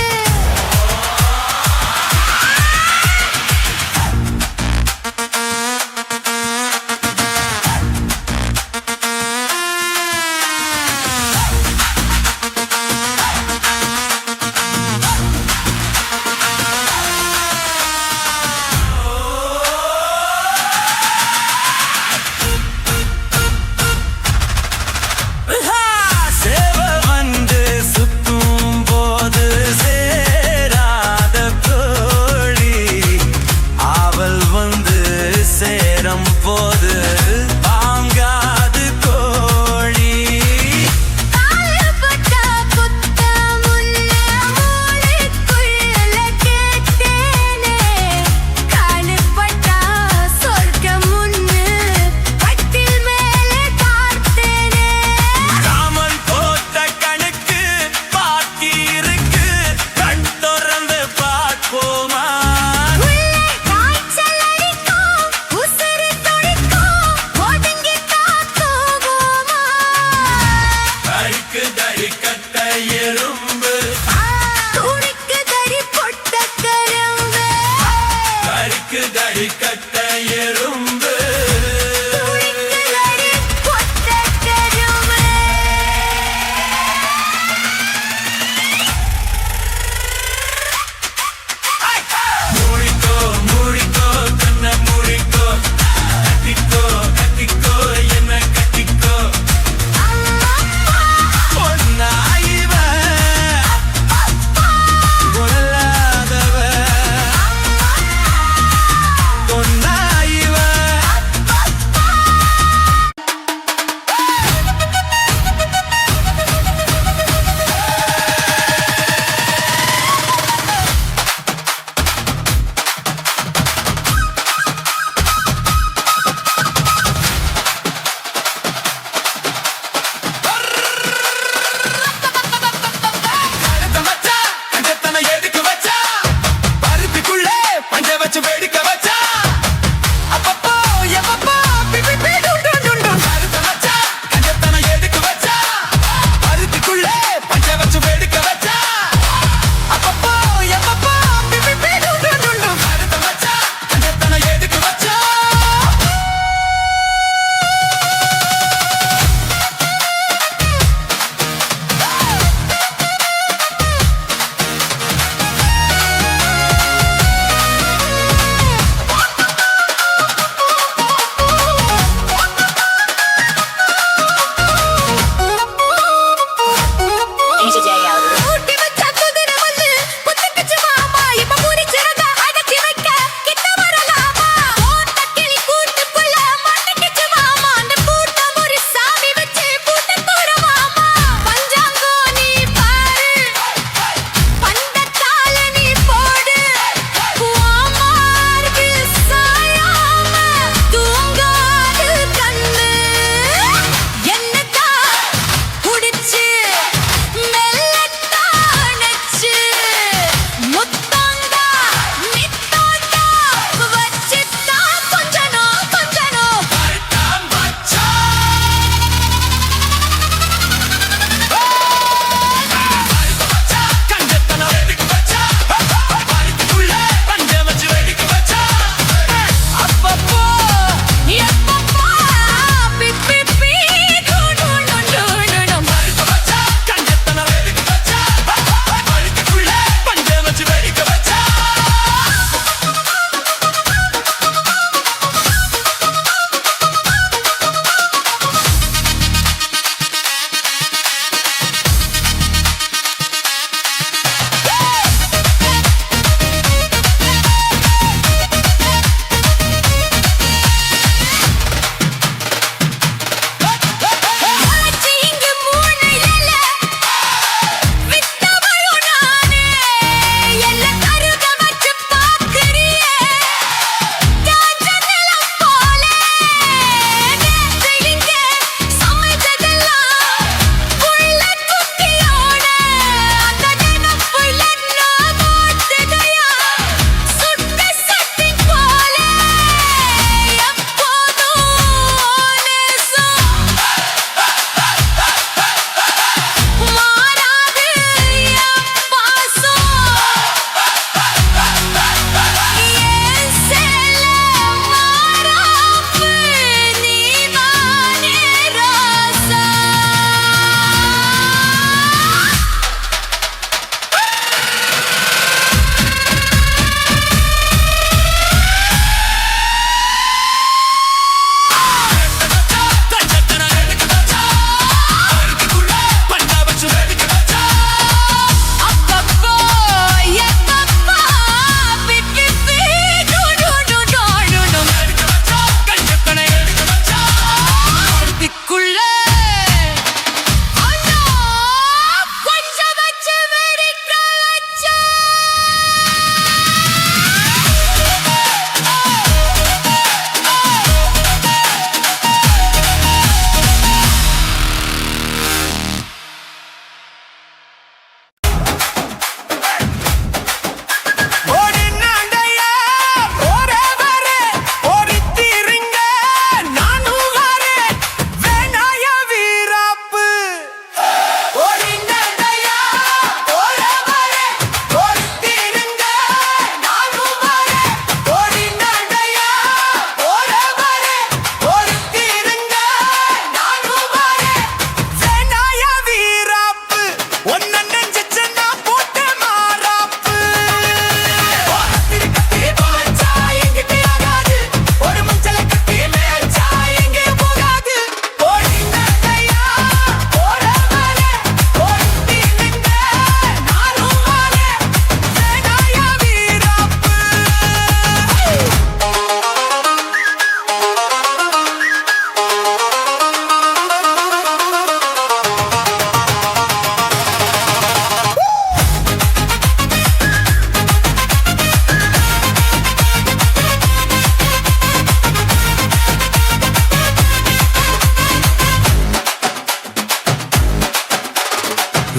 எறும்பு துடிக்கு தடி பொட்ட கரும்பு கறிக்கு தடி கட்ட எறும்பு துடிக்கு தடி பொட்ட கரும்பு மூடிக்கோ மூடிக்கோ கண்ண மூடிக்கோ கட்டிக்கோ கட்டிக்கோ என்ன கட்டிக்கோ பொன்னாயிவன் உன்னை நெஞ்சிச்சு நான் போட்ட மாறாப்பு ஒரு மஞ்சளை கட்டி மேய்ச்சா எங்கே போகாது ஓடினாதையா போறவரே ஓடி நின்ற நானும் வாரே வேணாயா வீராப்பு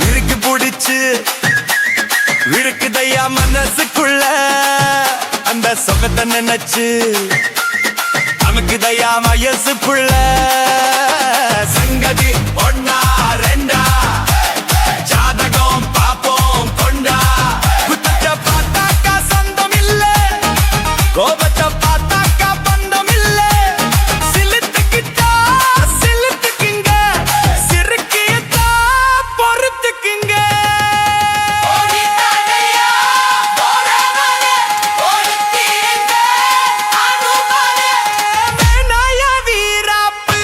இருக்கு பிடிச்சு இருக்குதையா மனசுக்குள்ள அந்த சொகத்தை நினைச்சு நமக்குதையா வயசுக்குள்ள சங்கதி ஒன்னா ரெண்டா ஜாதகம் பாப்போம் கொண்டா குத்தத்தை பார்த்தாக்கா சொந்தம் இல்ல கோபத்தை பார்த்தாக்கா பந்தம் இல்ல சிலுத்துக்கிட்டா சிலுத்துக்குங்க சிறுக்கியத்தா பொறுத்துக்குங்க ஓடினாதையா போறவரே ஓடி நின்ற நானும் வாரே வேணாயா வீராப்பு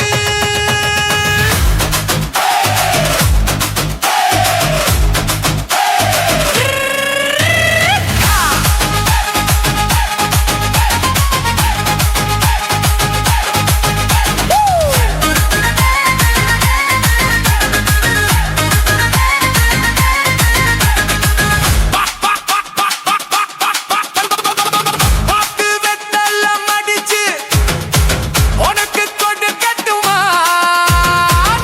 பாக்கு வெத்தெல்லாம் அடிச்சு உனக்கு கொண்டு கட்டுமா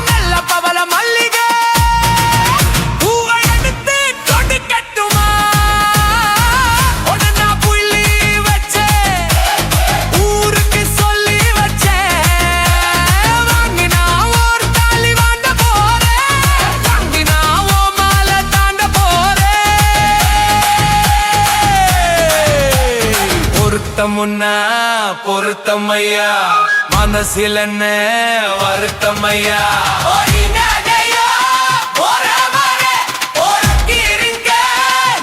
நல்ல பவள மல்லிகை பூவை எடுத்து கொண்டு கட்டுமா உடனே புள்ளி வச்சேன் ஊருக்கு சொல்லி வச்சேன் வாங்கினா ஒரு தாலி வாண்ட போறேன் வாங்கினா ஓ மாலை தாண்ட போறேன் பொருத்தமுன்னா பொருத்தமையா மனசில் என்ன வருத்தமையா ஓடினாதையா போறவரே ஓடி இருங்க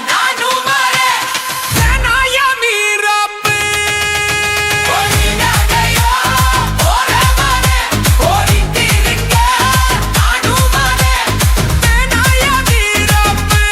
நானும் வாரே வேணாயா வீராப்பு ஓடினாதையா போறவரே ஓடி இருங்க நானும் வாரே வேணாயா வீராப்பு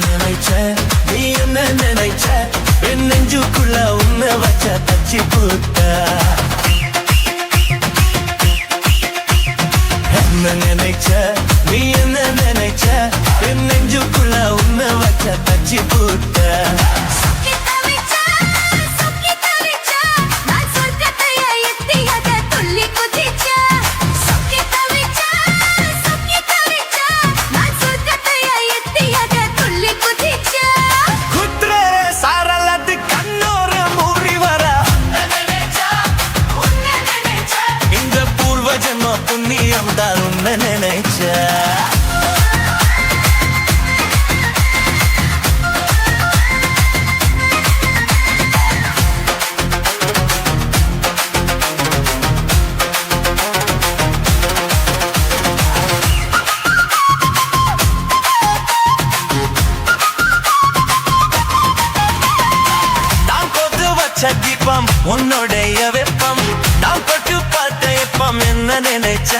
நினைச்ச நீ என்ன நினைச்ச என் நெஞ்சுக்குள்ள உன்னை வச்ச தச்சி பூத்த என்ன நினைச்ச நீ என்ன நினைச்ச என் நெஞ்சுக்குள்ள உன்னை வச்ச தச்சி பூத்த சொக்கி தவிச்சா நான் சொர்க்கத்தைய எத்தியாக துள்ளி குதிச்சா சொக்கி தவிச்சா நான் சொர்க்கத்தைய எத்தியாக துள்ளி குதிச்சா குத்ர சாரலது கண்ணோர மூறி வர இந்த பூர்வ ஜென்ம புண்ணியம் தான் உன்னை நினைச்ச நான் கொத்து வச்ச தீபம் உன்னுடைய வெப்பம் நான் கொட்டு பார்த்த எப்பம் என்ன நினைச்ச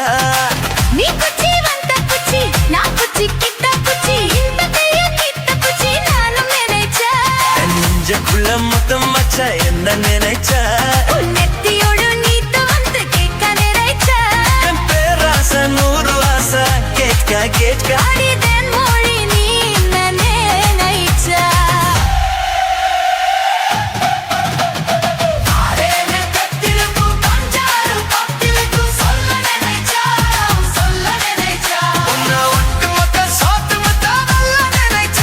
நீ குச்சி வந்த குச்சி நான் குச்சி கிட்ட குச்சி இந்த கைய கிட்ட குச்சி நானும் நினைச்சா நெஞ்சுக்குள்ள மொத்தம் வச்ச என்ன நினைச்ச உன் நெத்தியோடு நீத்து வந்து கேட்க நினைச்சா என் பேராசை 100 ஆசை கேட்க கேட்க அடிதன் மொழி நீ நினைச்சா உன்னை ஒட்டுமொத்த சோத்து மொத்த நல்ல நினைச்ச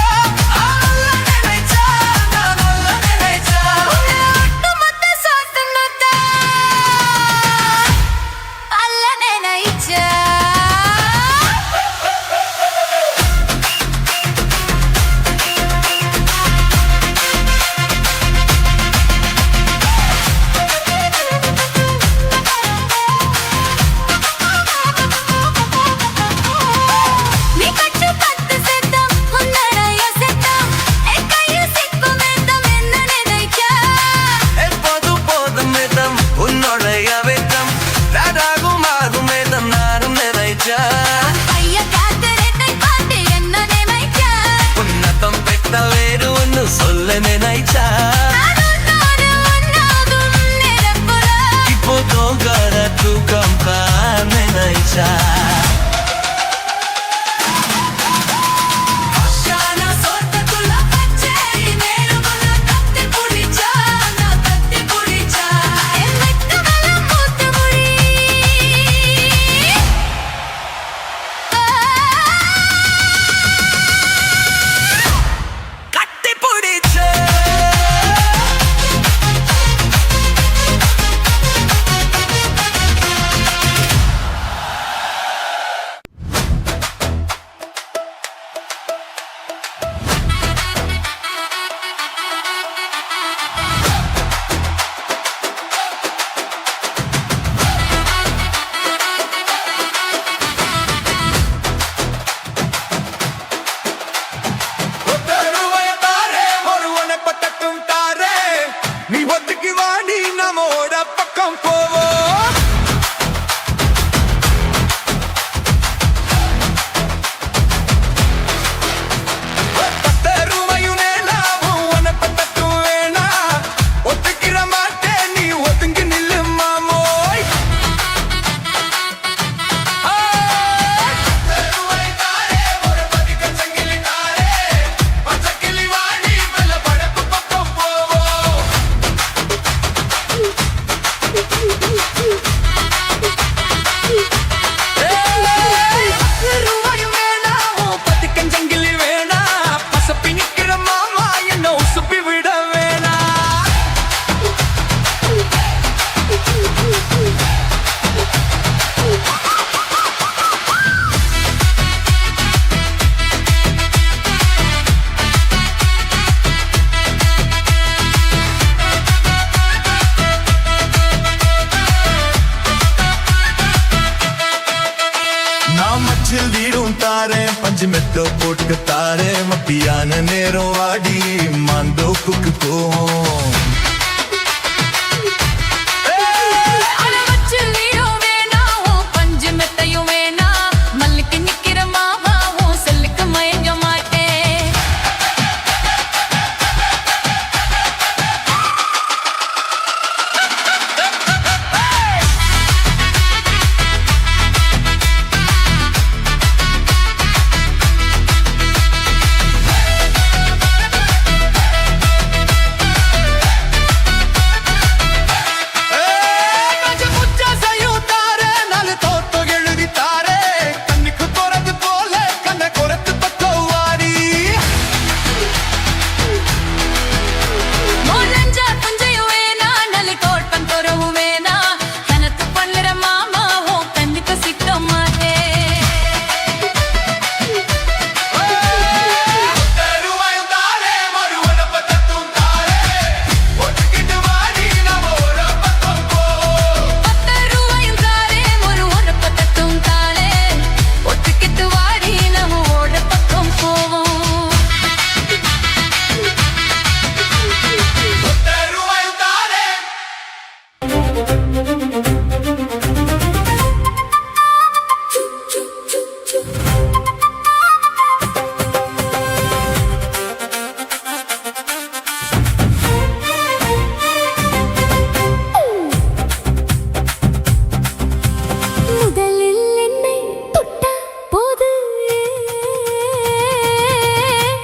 மொஜிட்டோ போட்டு தாரே மப்பியான நேரம் வாடி மாந்தோப்புக்கு போவோம்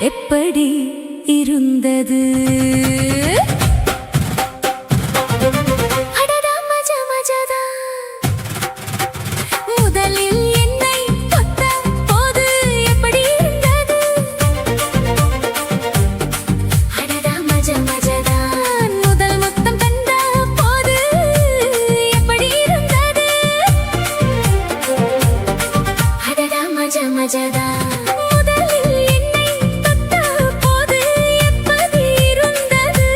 எப்படி இருந்தது அடடா மஜா மஜாதா முதலில் என்னை தொட்ட போது எப்படி இருந்தது அடடா மஜா மஜாதா முதல் முத்தம் தந்த போது எப்படி இருந்தது அடடா மஜா மஜாதா முதலில் என்னை தொட்ட போது எப்படி இருந்தது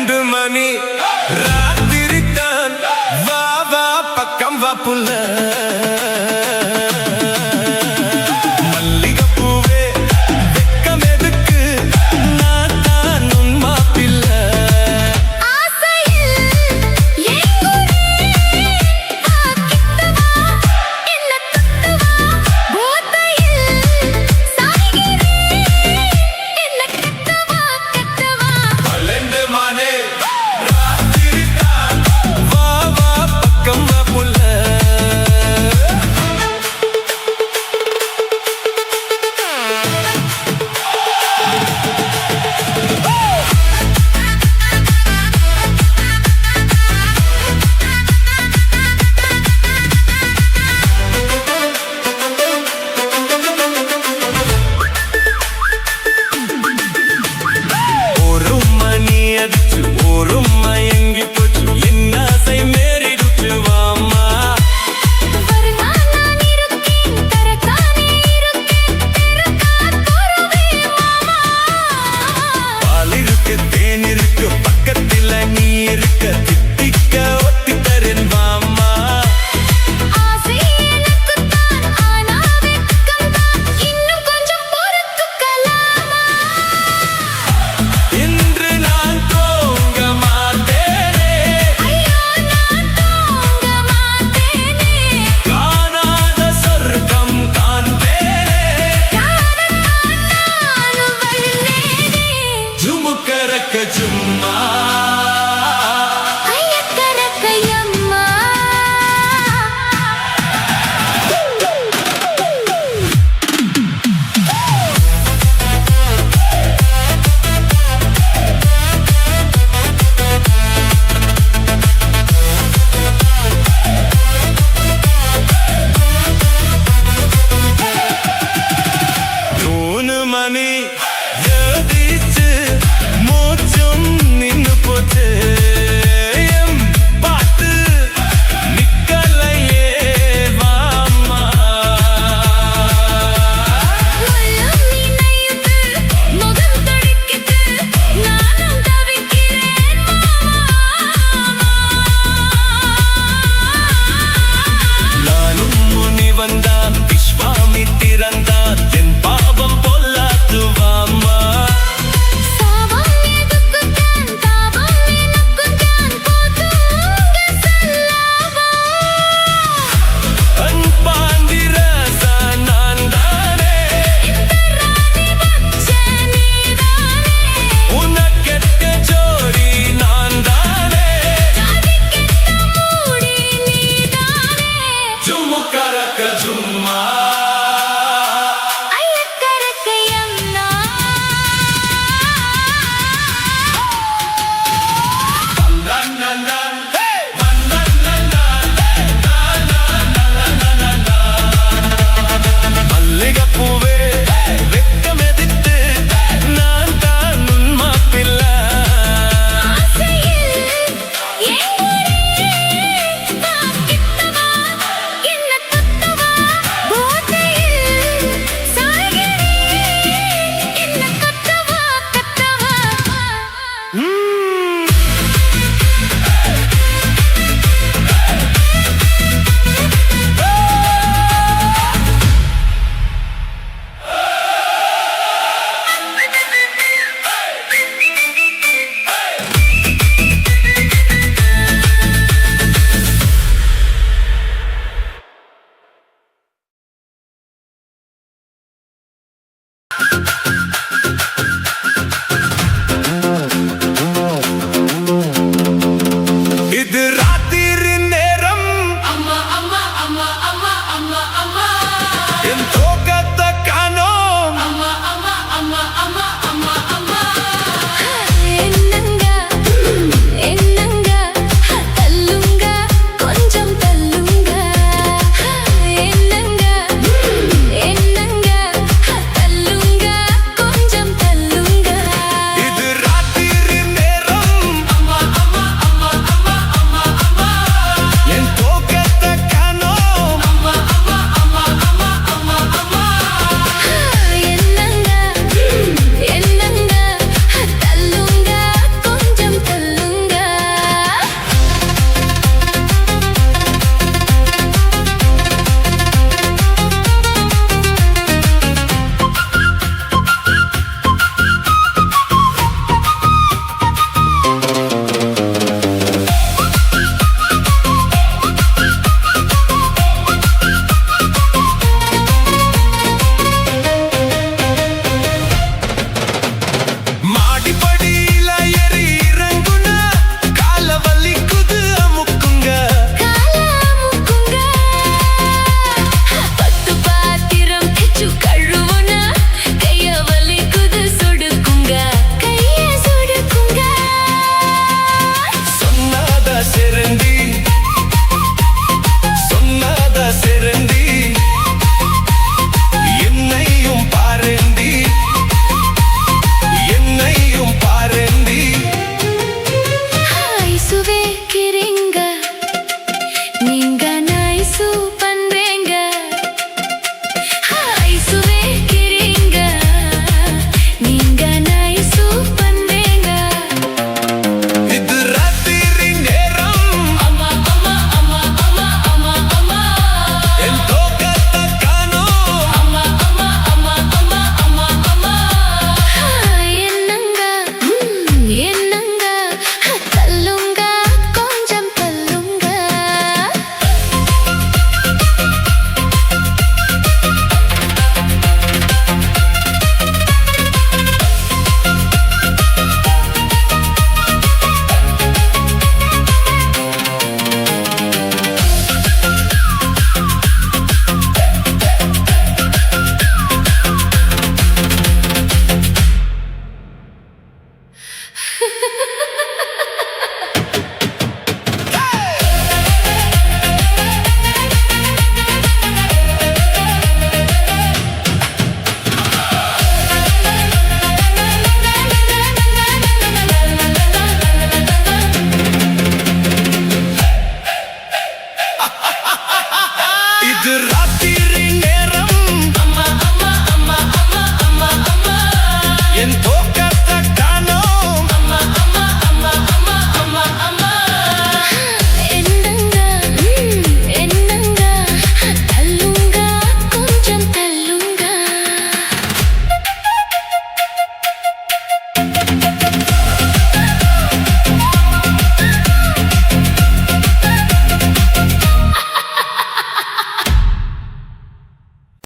12 மணி ராத்திரி தான் வா வா பக்கம் வா புள்ள மல்லிகைப்பூவே வெக்கம் எதுக்கு நான் தான் உன் மாப்பிள்ளை ஆசையில் எங்குரே வா கிட்டவா என்ன தொட்டவா போதையில் சாய்கிறேன் என்ன கட்டவா கட்டவா 12 மணி ராத்திரி தான் வா வா பக்கம் வா புள்ள ஒரு மணி அடிச்சு ஒரு மயங்கி போச்சு என்ன ஆசை மேறிடுச்சு வாமா வருமா நான் இருக்கேன் தரத்தானே இருக்கேன் தெருக்கா தருவே மாமா பால் இருக்கு தேன் இருக்கு பக்கத்துல நீ இருக்க தித்திக்க ஒத்தி தரேன் வாமா ஆசை எனக்குத்தான் ஆனா வெட்கம்தான் இன்னும் கொஞ்சம் பொறுத்துக்கலாமா இன்று நான் தூங்க மாட்டேனே ஐயோ நான் தூங்க மாட்டேனே காணாத சொர்க்கம் காண்பேனே காதல் நானும் வல்லேனே ஜுமுக்கரக்க ஜும்